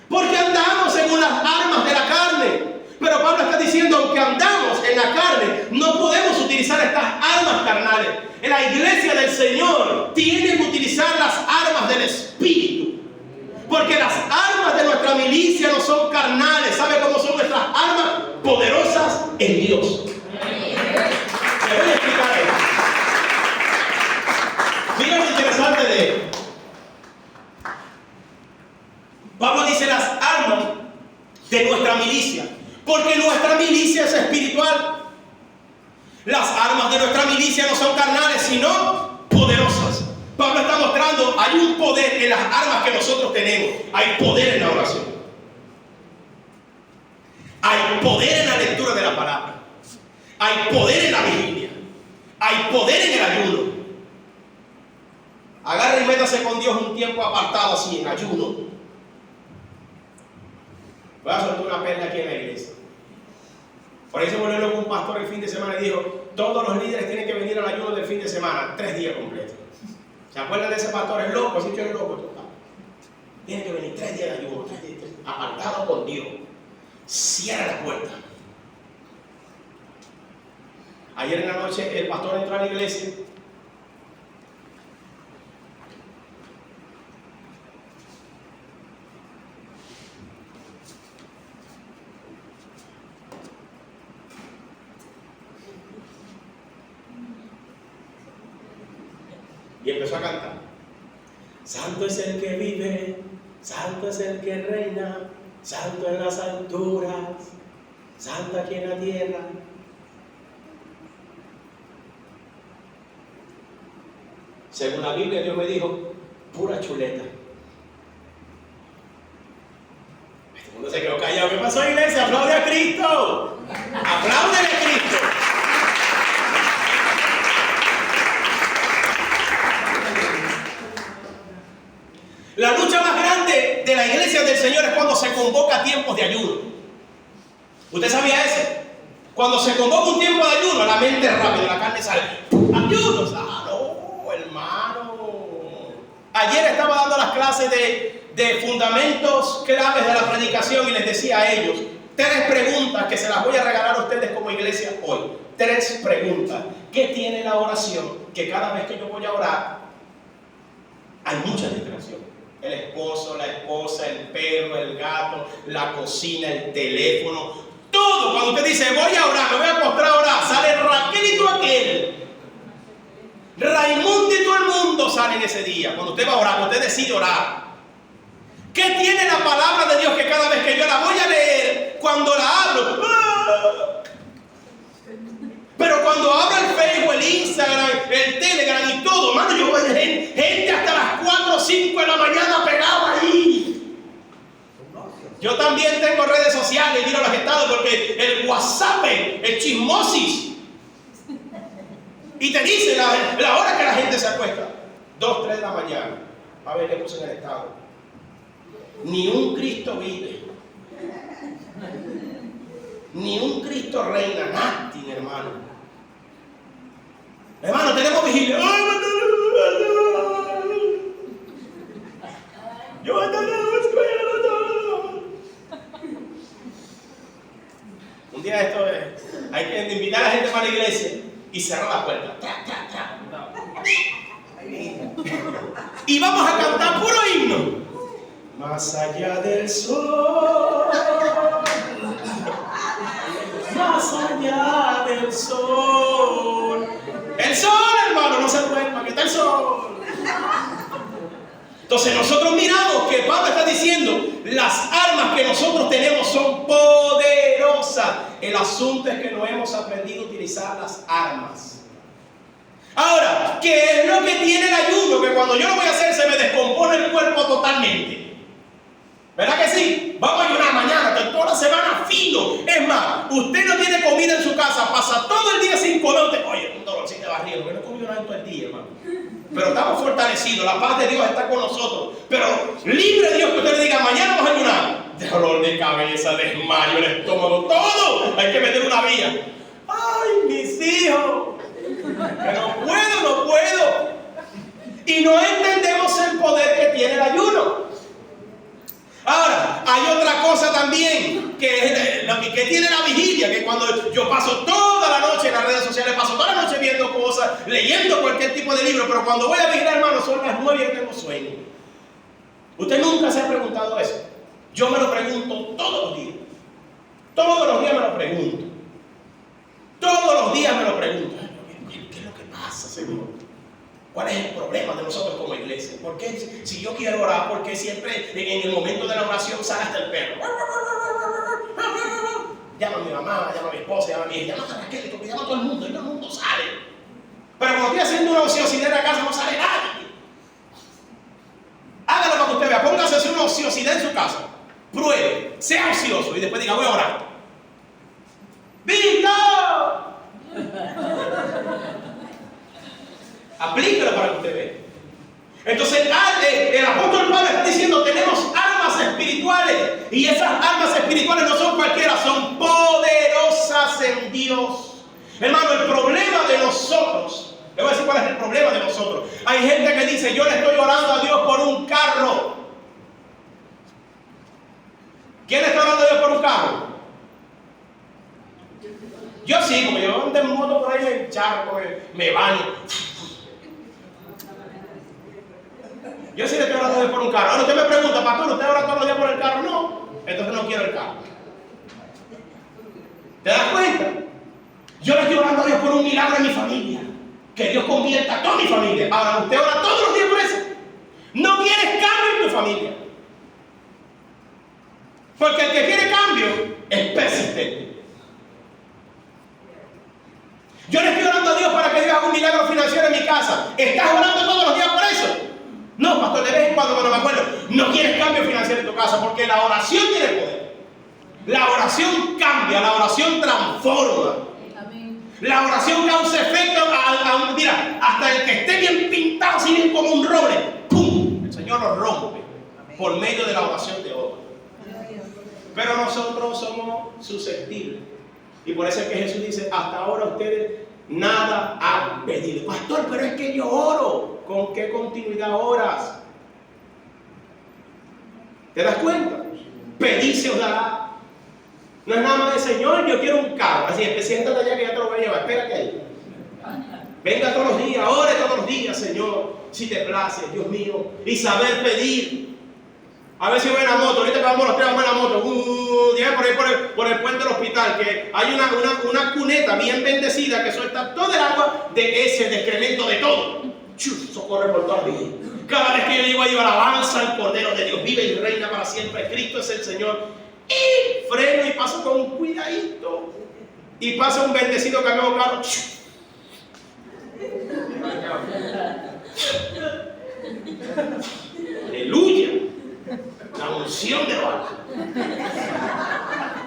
Porque andamos en unas armas de la carne. Pero Pablo está diciendo: aunque andamos en la carne, no podemos utilizar estas armas carnales. En la iglesia del Señor tiene que utilizar las armas del Espíritu. Porque las armas de nuestra milicia no son carnales. ¿Sabe cómo son nuestras armas? Poderosas en Dios. Le voy a explicar esto. Mira lo interesante de esto. Pablo dice las armas de nuestra milicia. Porque nuestra milicia es espiritual. Las armas de nuestra milicia no son carnales, sino poderosas. Pablo está mostrando: hay un poder en las armas que nosotros tenemos. Hay poder en la oración. Hay poder en la lectura de la palabra. Hay poder en la vigilia. Hay poder en el ayuno. Agarre y métase con Dios un tiempo apartado así, en ayuno. Voy a soltar una perla aquí en la iglesia. Por ahí se volvió loco un pastor el fin de semana y dijo: todos los líderes tienen que venir al ayuno del fin de semana, 3 días completos. ¿Se acuerdan de ese pastor? Es loco, así que es loco. Tiene que venir 3 días de ayuno, 3 días, apartado con Dios. Cierra la puerta. Ayer en la noche el pastor entró a la iglesia. Y empezó a cantar. Santo es el que vive, santo es el que reina, santo en las alturas, santo aquí en la tierra. Según la Biblia, Dios me dijo, pura chuleta. Este mundo se quedó callado. ¿Qué pasó, iglesia? ¡Aplaude a Cristo! ¡Apláudele a Cristo! La lucha más grande de la iglesia del Señor es cuando se convoca tiempos de ayuno. ¿Usted sabía eso? Cuando se convoca un tiempo de ayuno, la mente es rápida, la carne sale. ¡Ayuno! ¡Ah, no, hermano! Ayer estaba dando las clases de fundamentos claves de la predicación y les decía a ellos 3 preguntas que se las voy a regalar a ustedes como iglesia hoy. 3 preguntas. ¿Qué tiene la oración? Que cada vez que yo voy a orar, hay mucha distracción. El esposo, la esposa, el perro, el gato, la cocina, el teléfono, todo. Cuando usted dice voy a orar, me voy a postrar a orar, sale Raquelito aquel, Raimundo y todo el mundo sale en ese día. Cuando usted va a orar, cuando usted decide orar, ¿qué tiene la palabra de Dios que cada vez que yo la voy a leer, cuando la abro, pero cuando abro el Facebook, el Instagram, el Telegram y todo, mano, yo voy a ver gente hasta las 4 o 5 de la mañana pegada ahí. Yo también tengo redes sociales y miro los estados porque el WhatsApp, el chismosis, y te dice la hora que la gente se acuesta, 2, 3 de la mañana. A ver qué puse en el estado. Ni un Cristo vive, ni un Cristo reina, nadie, hermano. Hermano, tenemos vigilia. Yo un día esto hay que invitar a la gente para la iglesia y cerrar la puerta. Y vamos a cantar puro himno. Más allá del sol, más allá del sol. El sol, hermano, no se duerma, que está el sol. Entonces nosotros miramos que Pablo está diciendo, las armas que nosotros tenemos son poderosas. El asunto es que no hemos aprendido a utilizar las armas. Ahora, ¿qué es lo que tiene el ayuno? Que cuando yo lo voy a hacer se me descompone el cuerpo totalmente. ¿Verdad que sí? Vamos a ayunar mañana, que toda la semana fino. Es más, usted no tiene comida en su casa, pasa todo el día sin comer. Oye, un dolorcito de barriga, porque no he comido nada en todo el día, hermano. Pero estamos fortalecidos, la paz de Dios está con nosotros. Pero libre Dios que usted le diga, mañana vamos a ayunar. Dolor de cabeza, desmayo, el estómago, todo. Hay que meter una vía. ¡Ay, mis hijos! Que no puedo. Y no entendemos el poder que tiene el ayuno. Ahora, hay otra cosa también que tiene la vigilia, que cuando yo paso toda la noche en las redes sociales, paso toda la noche viendo cosas, leyendo cualquier tipo de libro, pero cuando voy a vigilar, hermano, son las 9 y yo tengo sueño. ¿Usted nunca se ha preguntado eso? Yo me lo pregunto todos los días. Todos los días me lo pregunto. Todos los días me lo pregunto. ¿Qué es lo que pasa, Señor? ¿Cuál es el problema de nosotros como iglesia? ¿Por qué si yo quiero orar, por qué siempre en el momento de la oración sale hasta el perro? Llama a mi mamá, llama a mi esposa, llama a mi hija, llama a Raquel, porque llama a todo el mundo y todo el mundo sale. Pero cuando estoy haciendo una ociosidad en la casa no sale nadie. Hágalo para que usted vea, póngase a hacer una ociosidad en su casa. Pruebe, sea ocioso y después diga, voy a orar. ¡Víctor! Aplíquelo para que usted vea. Entonces el apóstol Pablo está diciendo, tenemos armas espirituales, y esas armas espirituales no son cualquiera, son poderosas en Dios. Hermano, el problema de nosotros, le voy a decir cuál es el problema de nosotros. Hay gente que dice, yo le estoy orando a Dios por un carro. ¿Quién está orando a Dios por un carro? Yo sí, porque yo ando en moto por ahí, me encharco, me baño. Yo sí le estoy orando a Dios por un carro. Ahora usted me pregunta, pastor, ¿usted ora todos los días por el carro? No, entonces no quiero el carro. ¿Te das cuenta? Yo le estoy orando a Dios por un milagro en mi familia. Que Dios convierta a toda mi familia. Ahora, usted ora todos los días por eso. No quieres cambio en tu familia. Porque el que quiere cambio es persistente. Yo le estoy orando a Dios para que Dios haga un milagro financiero en mi casa. ¿Estás orando todos los días por eso? No, pastor, de vez en cuando me acuerdo. No quieres cambio financiero en tu casa porque la oración tiene poder. La oración cambia, la oración transforma. La oración causa efecto mira, hasta el que esté bien pintado, así bien como un roble, ¡pum! El Señor lo rompe por medio de la oración de otro. Pero nosotros somos susceptibles. Y por eso es que Jesús dice, hasta ahora ustedes nada han pedido. Pastor, pero es que yo oro. ¿Con qué continuidad oras? ¿Te das cuenta? Pedid se os dará. No es nada más de Señor, yo quiero un carro. Así es que siéntate allá que ya te lo voy a llevar. Espérate ahí. Venga todos los días, ore todos los días, Señor, si te place, Dios mío. Y saber pedir. A ver si voy en la moto. Ahorita que vamos los tres, vamos en la moto. Ya por ahí por el puente del hospital, que hay una cuneta bien bendecida que suelta todo el agua de ese excremento de todo. Eso corre por toda la vida. Cada vez que yo llego ahí, alabanza al Cordero de Dios, vive y reina para siempre. Cristo es el Señor. Y freno y paso con cuidadito. Y pasa un bendecido camión o carro. Aleluya. La unción de Dios.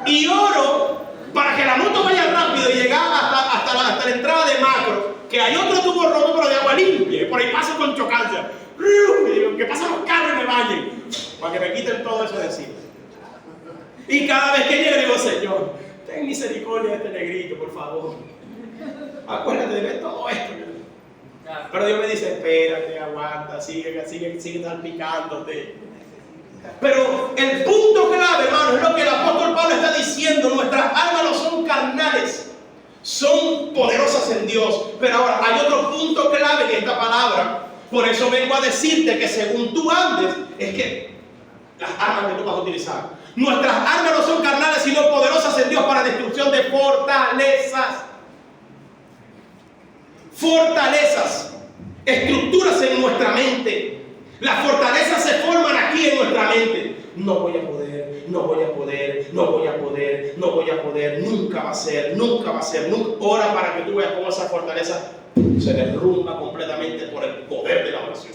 Y oro para que la moto vaya rápido y llegar hasta la entrada de Macro. Que hay otro tubo roto pero de agua limpia. Y por ahí paso con chocancia. Que pasan los carros y me bañen. Para que me quiten todo eso de encima. Y cada vez que llego digo, Señor, ten misericordia de este negrito, por favor. Acuérdate de ver todo esto. Pero Dios me dice, espérate, aguanta, sigue salpicándote. Pero el punto clave, hermano, es lo que el apóstol Pablo está diciendo. Nuestras almas no son carnales, son poderosas en Dios. Pero ahora hay otro punto clave en esta palabra. Por eso vengo a decirte que según tú andes, es que las armas que tú vas a utilizar. Nuestras armas no son carnales, sino poderosas en Dios para destrucción de fortalezas. Fortalezas, estructuras en nuestra mente. Las fortalezas se forman aquí en nuestra mente. No voy a poder, no voy a poder, no voy a poder, no voy a poder, nunca va a ser, nunca va a ser, nunca. Ora para que tú veas cómo esa fortaleza se derrumba completamente por el poder de la oración.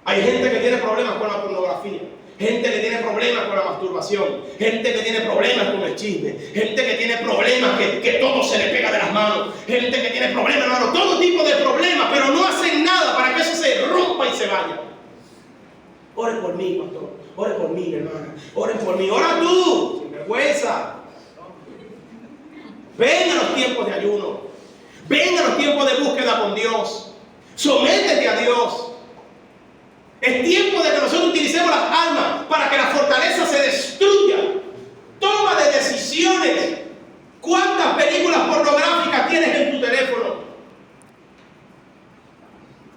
Hay gente que tiene problemas con la pornografía. Gente que tiene problemas con la masturbación, gente que tiene problemas con el chisme, gente que tiene problemas que todo se le pega de las manos, gente que tiene problemas, hermano, todo tipo de problemas, pero no hacen nada para que eso se rompa y se vaya. Oren por mí, pastor, oren por mí, hermana, oren por mí, ora tú, sin vergüenza. Ven a los tiempos de ayuno, ven a los tiempos de búsqueda con Dios, sométete a Dios. Es tiempo de que nosotros utilicemos las almas para que la fortaleza se destruya. Toma de decisiones. ¿Cuántas películas pornográficas tienes en tu teléfono?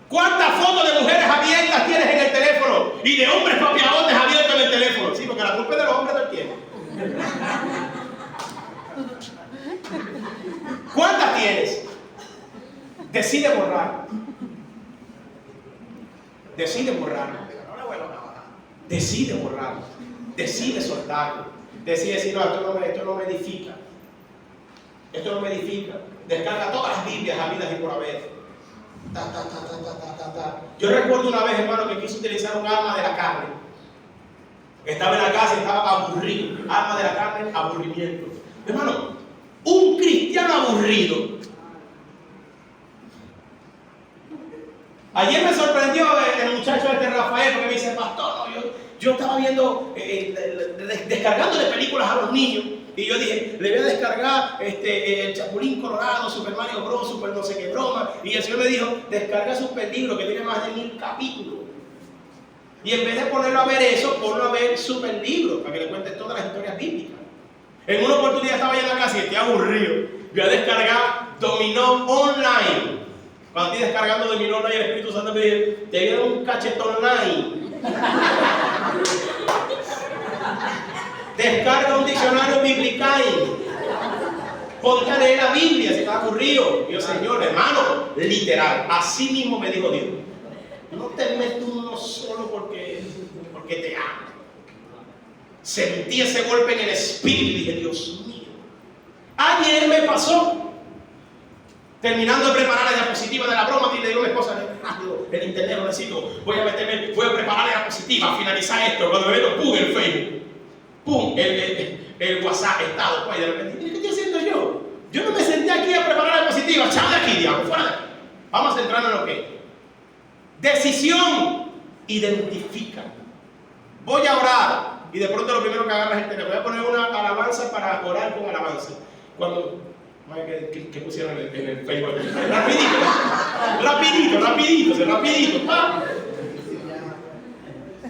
¿Cuántas fotos de mujeres abiertas tienes en el teléfono? Y de hombres papiadotes abiertos en el teléfono. Sí, porque la culpa es de los hombres del tiempo. ¿Cuántas tienes? Decide borrar. Decide borrarlo. Decide borrarlo. Decide soltarlo. Decide decir, no, esto no me edifica. Esto no me edifica. Descarga todas las Biblias habidas y por haber. Yo recuerdo una vez, hermano, que quise utilizar un arma de la carne. Estaba en la casa y estaba aburrido. Arma de la carne, aburrimiento. Hermano, un cristiano aburrido. Ayer me sorprendió el muchacho Rafael porque me dice, pastor, no, yo estaba viendo, descargándole películas a los niños y yo dije, le voy a descargar el Chapulín Colorado, Super Mario Bros, Super no sé qué broma, y el Señor me dijo, descarga Super Libro que tiene más de 1000 capítulos. Y en vez de ponerlo a ver eso, ponlo a ver super libros para que le cuentes todas las historias bíblicas. En una oportunidad estaba yo en la casa y estoy aburrido. Voy a descargar Dominó Online. Cuando estoy descargando Dominó Online, el Espíritu Santo me dice: te dieron un cachetón online. Descarga un diccionario biblicai. Ponte a leer la Biblia si estás aburrido. Dios, Señor, hermano, literal. Así mismo me dijo Dios. No te metas uno solo porque te amo. Sentí ese golpe en el espíritu y dije: Dios mío. Ayer me pasó, terminando de preparar la diapositiva de la broma, y le digo a mi esposa: rápido, el internet lo necesito, voy a preparar la diapositiva, finalizar esto. Cuando me meto, pum, el Facebook, pum, el WhatsApp, estado, pues, de repente, ¿qué estoy haciendo yo? Yo no me senté aquí a preparar la diapositiva. Chao de aquí, diablo, fuera de aquí. Vamos a centrarnos en lo que es. Decisión, identifica. Voy a orar y de pronto lo primero que agarra es el teléfono. Voy a poner una alabanza para orar con alabanza. Cuando, ¿qué pusieron en el Facebook? Rapidito.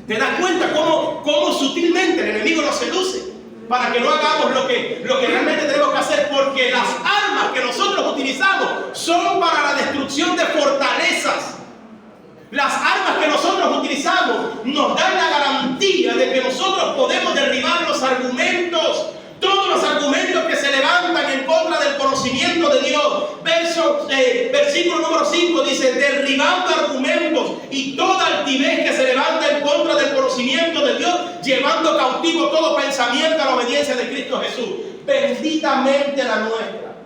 ¿Te das cuenta cómo sutilmente el enemigo nos seduce para que no hagamos lo que realmente tenemos que hacer? Porque las armas que nosotros utilizamos son para la destrucción de fortalezas. Las armas que nosotros utilizamos nos dan la garantía de que nosotros podemos derribar los argumentos, todos los argumentos que se levantan en contra del conocimiento de Dios. Versículo número 5 dice: derribando argumentos y toda altivez que se levanta en contra del conocimiento de Dios, llevando cautivo todo pensamiento a la obediencia de Cristo Jesús. Bendita mente la nuestra.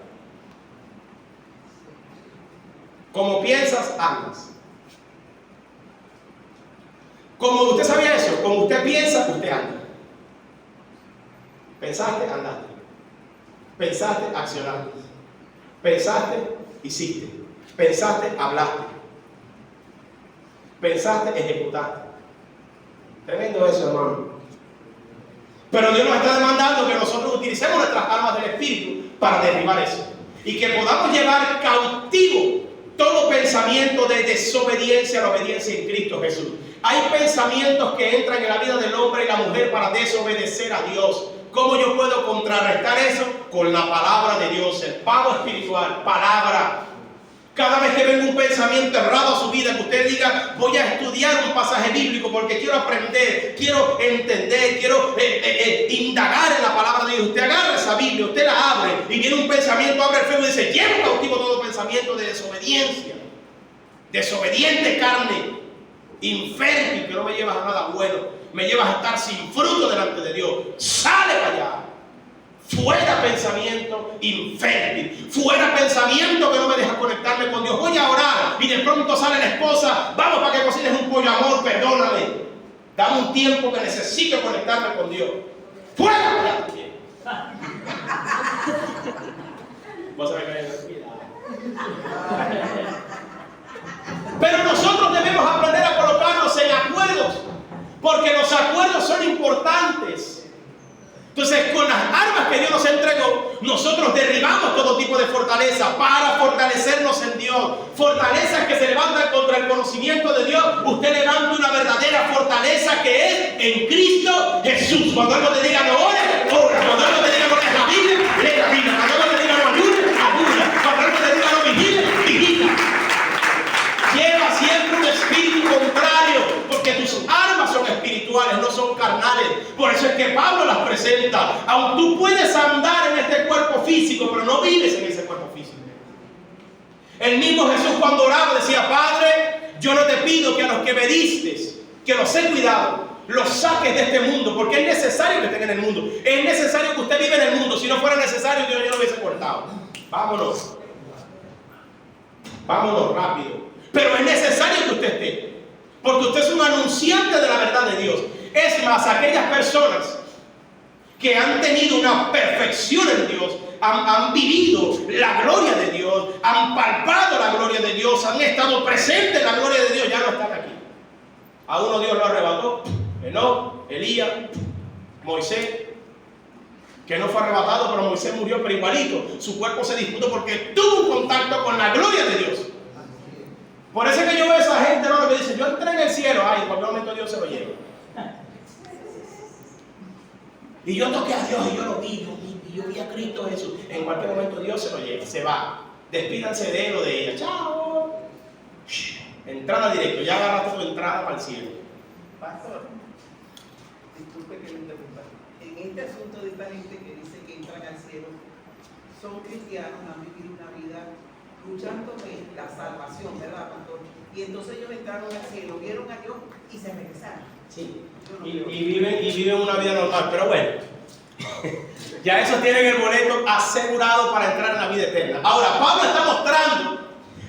Como piensas, andas. Como usted sabía eso, como usted piensa, usted anda. Pensaste, andaste. Pensaste, accionaste. Pensaste, hiciste. Pensaste, hablaste. Pensaste, ejecutaste. Tremendo eso, hermano. Pero Dios nos está demandando que nosotros utilicemos nuestras armas del Espíritu para derribar eso. Y que podamos llevar cautivo todo pensamiento de desobediencia a la obediencia en Cristo Jesús. Hay pensamientos que entran en la vida del hombre y la mujer para desobedecer a Dios. ¿Cómo yo puedo contrarrestar eso? Con la palabra de Dios, el pago espiritual, palabra. Cada vez que venga un pensamiento errado a su vida, que usted diga: voy a estudiar un pasaje bíblico porque quiero aprender, quiero entender, quiero indagar en la palabra de Dios. Usted agarra esa Biblia, usted la abre y viene un pensamiento, abre el fuego y dice: llevo cautivo todo pensamiento de desobediencia, desobediente carne, infértil, que no me llevas a nada bueno, me llevas a estar sin fruto delante de Dios. Sale para allá. Fuera pensamiento infértil, fuera pensamiento que no me deja conectarme con Dios. Voy a orar y de pronto sale la esposa: vamos para que cocines un pollo, amor, perdóname, dame un tiempo que necesito conectarme con Dios. Fuera. Vos sabés que pero nosotros debemos aprender a colocarnos en acuerdos, porque los acuerdos son importantes. Entonces, con las armas que Dios nos entregó, nosotros derribamos todo tipo de fortaleza para fortalecernos en Dios. Fortalezas que se levantan contra el conocimiento de Dios. Usted levanta una verdadera fortaleza que es en Cristo Jesús. Cuando algo te diga no ores, ora. Cuando algo te diga no lees la Biblia, lee la Biblia. Cuando algo te diga no ayudes, ayuda. Cuando algo te diga no vigile, vigila. Lleva siempre un espíritu contrario, porque tus armas son espirituales, no son carnales. Por eso es que Pablo las presenta. Aún tú puedes andar en este cuerpo físico, pero no vives en ese cuerpo físico. El mismo Jesús, cuando oraba, decía: Padre, yo no te pido que a los que me diste, que los he cuidado, los saques de este mundo, porque es necesario que estén en el mundo. Es necesario que usted viva en el mundo. Si no fuera necesario, Dios ya lo hubiese cortado. Vámonos. Vámonos rápido. Pero es necesario que usted esté, porque usted es un anunciante de la verdad de Dios. Es más, aquellas personas que han tenido una perfección en Dios, han vivido la gloria de Dios, han palpado la gloria de Dios, han estado presentes en la gloria de Dios, ya no están aquí. A uno Dios lo arrebató: Enoc, Elías, Moisés, que no fue arrebatado, pero Moisés murió, pero igualito su cuerpo se disputó porque tuvo un contacto con la gloria de Dios. Por eso es que yo veo a esa gente, hermano, que dice, yo entré en el cielo, ay, en cualquier momento Dios se lo lleva. Y yo toqué a Dios y yo lo vi, yo vi a Cristo Jesús. En cualquier momento Dios se lo lleva, se va. Despídanse de él o de ella. Chao. Entrada directo, ya agarraste tu entrada para el cielo. Pastor, disculpe que le interrumpa. En este asunto de esta gente que dice que entran al cielo, son cristianos, han vivido una vida luchando en la salvación, ¿verdad, pastor? Y entonces ellos entraron al cielo, vieron a Dios y se regresaron. Sí, y viven una vida normal, pero bueno, ya esos tienen el boleto asegurado para entrar en la vida eterna. Ahora, Pablo está mostrando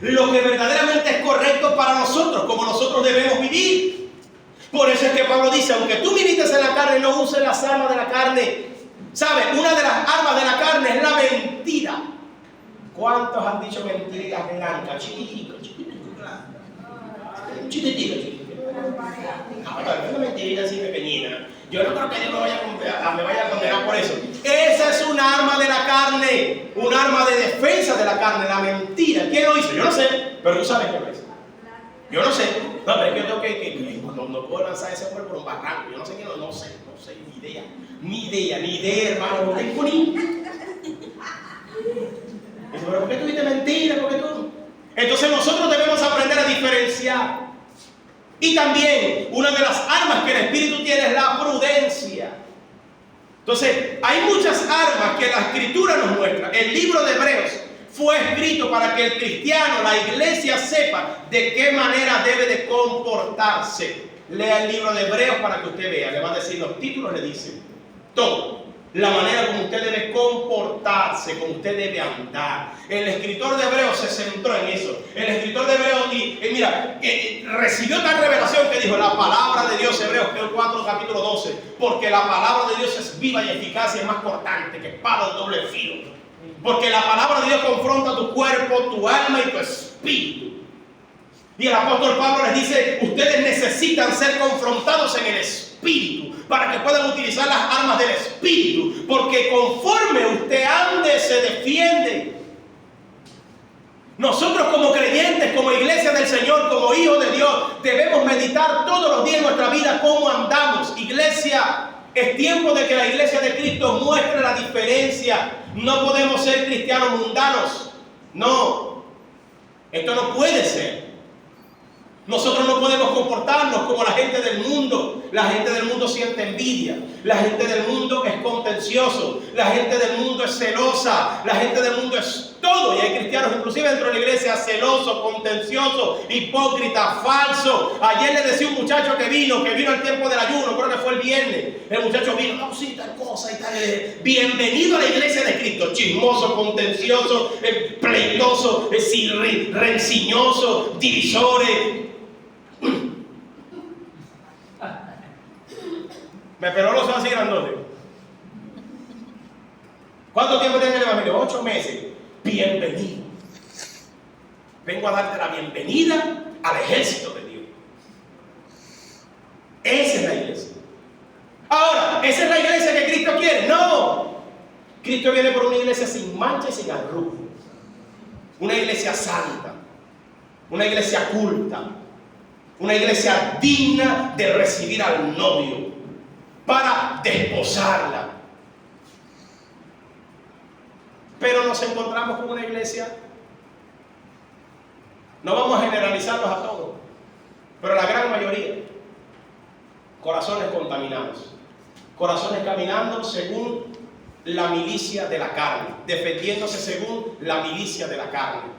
lo que verdaderamente es correcto para nosotros, como nosotros debemos vivir. Por eso es que Pablo dice, aunque tú milites en la carne, no uses las armas de la carne. ¿Sabes? Una de las armas de la carne es la mentira. ¿Cuántos han dicho mentiras blancas? Chiquitico. Una mentirita así pequeñina. Yo no creo que Dios me vaya a condenar por eso. Esa es un arma de la carne, un arma de defensa de la carne, la mentira. ¿Quién lo hizo? Yo no sé, pero tú sabes quién lo hizo. Yo no sé. No, pero es que yo tengo que no puedo lanzar ese hombre por un barranco. Yo no sé quién no sé, ni idea, hermano. No tengo ni. Pero ¿por qué tuviste mentira? ¿Por qué tú? Entonces nosotros debemos aprender a diferenciar. Y también una de las armas que el Espíritu tiene es la prudencia. Entonces hay muchas armas que la Escritura nos muestra. El libro de Hebreos fue escrito para que el cristiano, la iglesia, sepa de qué manera debe de comportarse. Lea el libro de Hebreos para que usted vea. Le va a decir los títulos, le dicen todo. La manera como usted debe comportarse, como usted debe andar. El escritor de Hebreos se centró en eso. El escritor de Hebreos, recibió tal revelación que dijo, la palabra de Dios, Hebreos 4, capítulo 12, porque la palabra de Dios es viva y eficaz y es más cortante que espada de doble filo. Porque la palabra de Dios confronta tu cuerpo, tu alma y tu espíritu. Y el apóstol Pablo les dice, ustedes necesitan ser confrontados en el espíritu para que puedan utilizar las armas del espíritu, porque conforme usted ande se defiende. Nosotros como creyentes, como iglesia del Señor, como hijos de Dios, debemos meditar todos los días en nuestra vida cómo andamos. Iglesia, es tiempo de que la iglesia de Cristo muestre la diferencia. No podemos ser cristianos mundanos. No, esto no puede ser. Nosotros no podemos comportarnos como la gente del mundo. La gente del mundo siente envidia. La gente del mundo es contencioso. La gente del mundo es celosa. La gente del mundo es todo. Y hay cristianos inclusive dentro de la iglesia celosos, contenciosos, hipócritas, falsos. Ayer le decía un muchacho que vino al tiempo del ayuno, creo que fue el viernes. El muchacho vino, no, sí, tal cosa y tal. Bienvenido a la iglesia de Cristo. Chismoso, contencioso, pleitoso, rencilloso, divisores. Me peló los ojos así grandotes. ¿Cuánto tiempo tiene el evangelio? 8 meses. Bienvenido. Vengo a darte la bienvenida al ejército de Dios. Esa es la iglesia. Ahora, ¿esa es la iglesia que Cristo quiere? No. Cristo viene por una iglesia sin mancha y sin arrugas. Una iglesia santa. Una iglesia culta. Una iglesia digna de recibir al novio para desposarla. Pero nos encontramos con una iglesia, no vamos a generalizarlos a todos, pero la gran mayoría, corazones contaminados, corazones caminando según la milicia de la carne, defendiéndose según la milicia de la carne.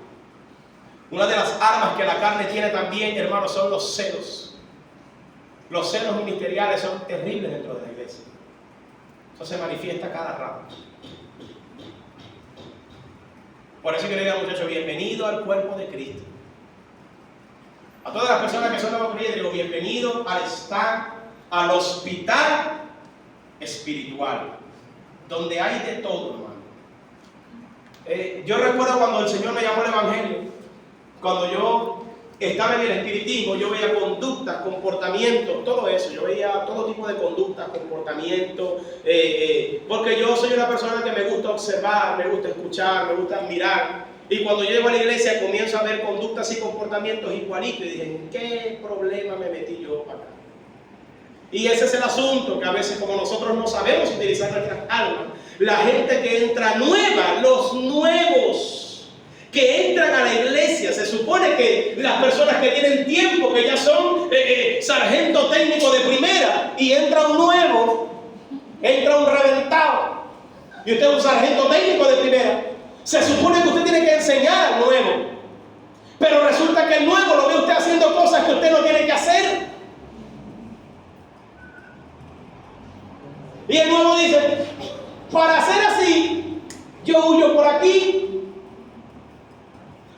Una de las armas que la carne tiene también, hermanos, son los celos. Los celos ministeriales son terribles dentro de la iglesia. Eso se manifiesta cada rato. Por eso que le digo, muchachos, bienvenido al cuerpo de Cristo. A todas las personas que son nuevos creyentes, digo, bienvenido al hospital espiritual, donde hay de todo, hermano. Yo recuerdo cuando el Señor me llamó al evangelio, cuando yo estaba en el espiritismo, yo veía conductas, comportamientos, todo eso. Yo veía todo tipo de conductas, comportamientos, porque yo soy una persona que me gusta observar, me gusta escuchar, me gusta admirar. Y cuando yo llego a la iglesia comienzo a ver conductas y comportamientos igualitos y dije, ¿en qué problema me metí yo acá? Y ese es el asunto, que a veces como nosotros no sabemos utilizar nuestras almas, la gente que entra nueva, los nuevos que entran a la iglesia, se supone que las personas que tienen tiempo, que ya son sargento técnico de primera, y entra un nuevo, entra un reventado, y usted es un sargento técnico de primera, se supone que usted tiene que enseñar al nuevo, pero resulta que el nuevo lo ve usted haciendo cosas que usted no tiene que hacer. Y el nuevo dice, para hacer así, yo huyo por aquí.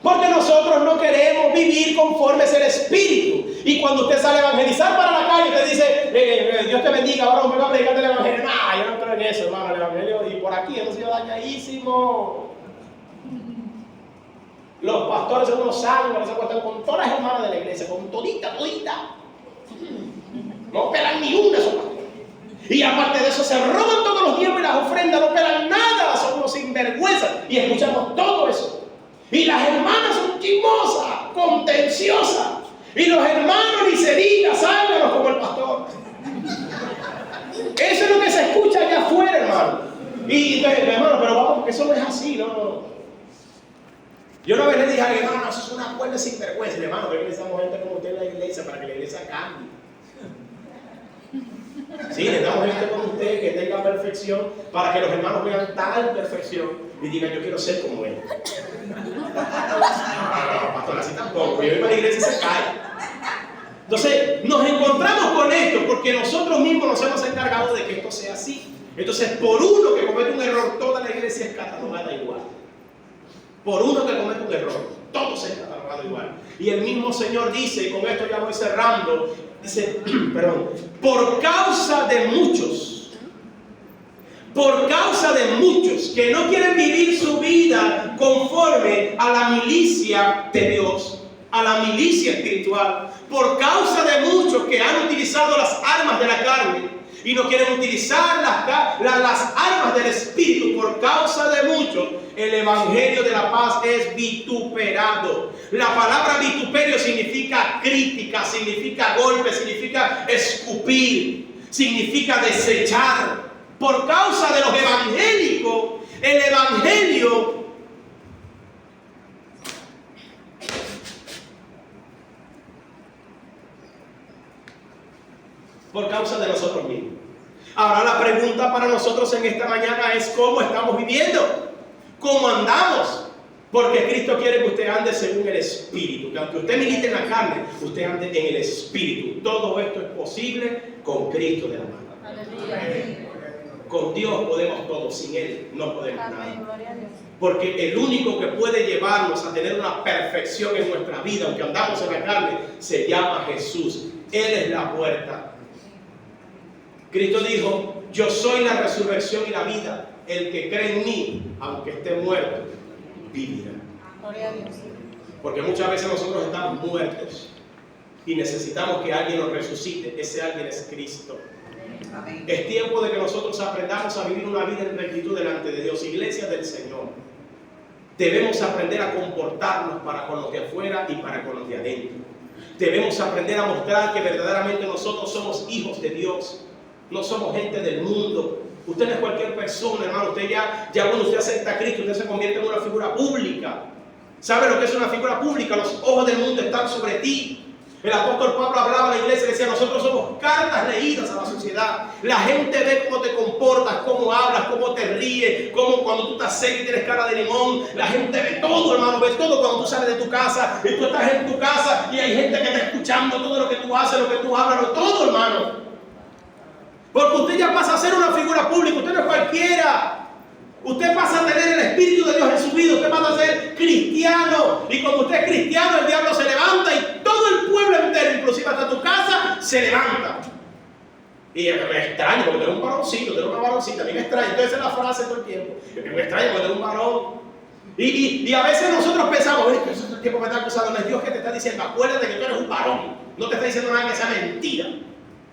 Porque nosotros no queremos vivir conforme es el Espíritu. Y cuando usted sale a evangelizar para la calle, usted dice, Dios te bendiga, ahora me va a predicar el Evangelio. No, yo no creo en eso, hermano, el Evangelio. Y por aquí hemos sido dañadísimos. Los pastores son unos sangres, se acuestan con todas las hermanas de la iglesia, con todita. No pelan ni una esos pastores. Y aparte de eso se roban todos los diezmos y las ofrendas, no pelan nada, son unos sinvergüenzas. Y escuchamos todo eso. Y las hermanas son chismosas, contenciosas. Y los hermanos ni se diga, zánganos como el pastor. Eso es lo que se escucha allá afuera, hermano. Y hermano, pero vamos, porque eso no es así, no. Yo una vez le dije a alguien, hermano, eso es una cuerda de sinvergüenza. Hermano, pero necesitamos gente como usted en la iglesia para que la iglesia cambie. Sí, necesitamos gente como usted que tenga perfección para que los hermanos vean tal perfección y digan, yo quiero ser como él. No, pastor, así tampoco. Yo iba a la iglesia y se cae. Entonces, nos encontramos con esto porque nosotros mismos nos hemos encargado de que esto sea así. Entonces, por uno que comete un error, toda la iglesia es catalogada igual. Por uno que comete un error, todo se es catalogado igual. Y el mismo Señor dice, y con esto ya voy cerrando, dice, perdón, por causa de muchos que no quieren vivir su vida conforme a la milicia de Dios, a la milicia espiritual, por causa de muchos que han utilizado las armas de la carne y no quieren utilizar las armas del Espíritu, por causa de muchos, el Evangelio de la paz es vituperado. La palabra vituperio significa crítica, significa golpe, significa escupir, significa desechar. Por causa de los evangélicos, el Evangelio por causa de nosotros mismos. Ahora la pregunta para nosotros en esta mañana es ¿cómo estamos viviendo? ¿Cómo andamos? Porque Cristo quiere que usted ande según el Espíritu, que aunque usted milite en la carne, usted ande en el Espíritu. Todo esto es posible con Cristo de la mano. Aleluya. Con Dios podemos todo, sin Él no podemos nada. Porque el único que puede llevarnos a tener una perfección en nuestra vida, aunque andamos en la carne, se llama Jesús. Él es la puerta. Cristo dijo, yo soy la resurrección y la vida. El que cree en mí, aunque esté muerto, vivirá. Porque muchas veces nosotros estamos muertos y necesitamos que alguien nos resucite. Ese alguien es Cristo. Amén. Es tiempo de que nosotros aprendamos a vivir una vida en rectitud delante de Dios, iglesia del Señor. Debemos aprender a comportarnos para con los de afuera y para con los de adentro. Debemos aprender a mostrar que verdaderamente nosotros somos hijos de Dios. No somos gente del mundo. Usted no es cualquier persona, hermano. Usted ya cuando usted acepta a Cristo, usted se convierte en una figura pública. ¿Sabe lo que es una figura pública? Los ojos del mundo están sobre ti. El apóstol Pablo hablaba a la iglesia y decía, nosotros somos cartas leídas a la sociedad. La gente ve cómo te comportas, cómo hablas, cómo te ríes, cómo cuando tú estás serio y tienes cara de limón. La gente ve todo, hermano, ve todo cuando tú sales de tu casa y tú estás en tu casa y hay gente que está escuchando todo lo que tú haces, lo que tú hablas, todo, hermano. Porque usted ya pasa a ser una figura pública, usted no es cualquiera. Usted pasa a tener el Espíritu de Dios en su vida, usted pasa a ser cristiano. Y como usted es cristiano, el diablo se levanta y todo el pueblo entero, inclusive hasta tu casa, se levanta. Y me extraño porque tengo un varoncito, tengo una varoncita, a mí me extraña. Entonces esa es la frase todo el tiempo. Me extraña porque tengo un varón. Y a veces nosotros pensamos, que eso todo el tiempo me está acusando. No es Dios que te está diciendo, acuérdate que tú eres un varón. No te está diciendo nada que sea mentira.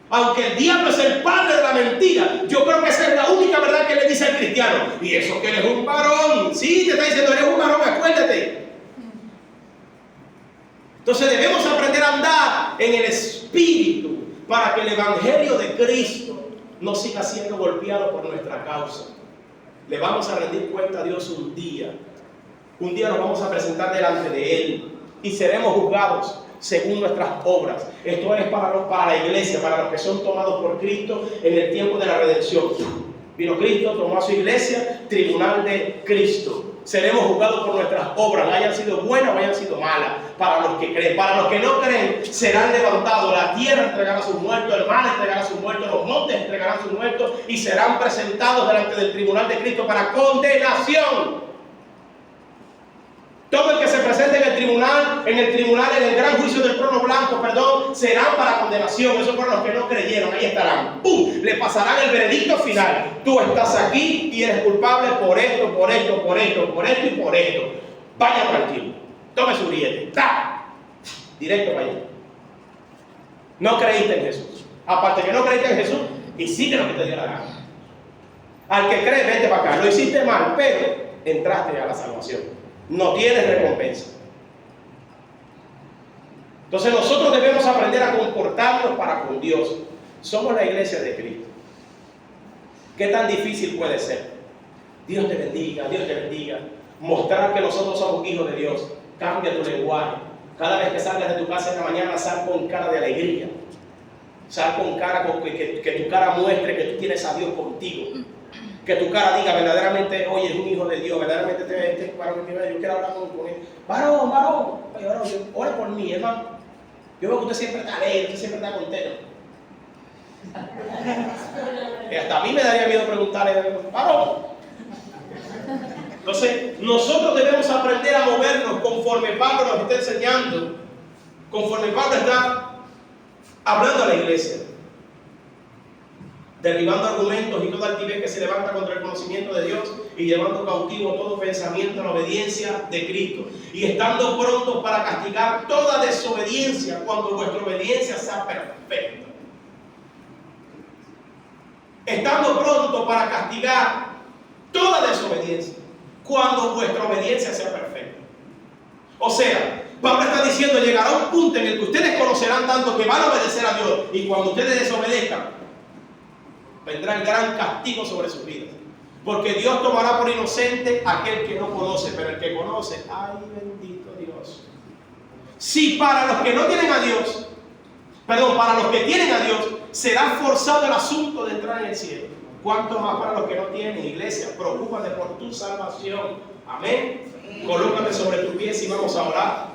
Aunque el diablo es el padre de la mentira, yo creo que esa es la única verdad que le dice difícil ser cristiano. Y eso que eres un varón. Sí, te está diciendo, eres un varón, acuérdate. Entonces debemos aprender a andar en el Espíritu para que el Evangelio de Cristo no siga siendo golpeado por nuestra causa. Le vamos a rendir cuenta a Dios un día. Un día nos vamos a presentar delante de Él y seremos juzgados según nuestras obras. Esto es para la iglesia, para los que son tomados por Cristo en el tiempo de la redención. Vino Cristo, tomó a su iglesia, tribunal de Cristo. Seremos juzgados por nuestras obras, hayan sido buenas o hayan sido malas. Para los que creen, para los que no creen, serán levantados. La tierra entregará a sus muertos, el mar entregará a sus muertos, los montes entregarán a sus muertos y serán presentados delante del tribunal de Cristo para condenación. Todo el que se presente en el gran juicio del trono blanco, serán para condenación. Eso para los que no creyeron, ahí estarán. ¡Pum! Le pasarán el veredicto final. Tú estás aquí y eres culpable por esto, por esto, por esto, por esto y por esto. Vaya tranquilo. Tome su billete. ¡Ta! Directo para allá. No creíste en Jesús. Aparte que no creíste en Jesús, hiciste lo que te dio la gana. Al que cree, vete para acá. Lo hiciste mal, pero entraste a la salvación. No tienes recompensa. Entonces nosotros debemos aprender a comportarnos para con Dios. Somos la iglesia de Cristo. ¿Qué tan difícil puede ser? Dios te bendiga, Dios te bendiga. Mostrar que nosotros somos hijos de Dios. Cambia tu lenguaje. Cada vez que salgas de tu casa en la mañana, sal con cara de alegría. Sal con cara, que tu cara muestre que tú tienes a Dios contigo. Que tu cara diga verdaderamente, oye, es un hijo de Dios, verdaderamente este varón, yo quiero hablar con él. Varón, oye, varón, ore por mí, hermano. Yo veo que usted siempre está alegre, usted siempre está contento. Y hasta a mí me daría miedo preguntarle, varón. Entonces, nosotros debemos aprender a movernos conforme Pablo nos está enseñando, conforme Pablo está hablando a la iglesia. Derribando argumentos y toda altivez que se levanta contra el conocimiento de Dios y llevando cautivo todo pensamiento a la obediencia de Cristo. Y estando prontos para castigar toda desobediencia cuando vuestra obediencia sea perfecta. Estando prontos para castigar toda desobediencia cuando vuestra obediencia sea perfecta. O sea, Pablo está diciendo, llegará un punto en el que ustedes conocerán tanto que van a obedecer a Dios, y cuando ustedes desobedezcan, vendrá el gran castigo sobre sus vidas. Porque Dios tomará por inocente a aquel que no conoce, pero el que conoce, ¡ay, bendito Dios! Si para los que no tienen a Dios, para los que tienen a Dios, será forzado el asunto de entrar en el cielo, ¿cuánto más para los que no tienen? Iglesia, preocúpate por tu salvación. Amén. Colócate sobre tus pies y vamos a orar.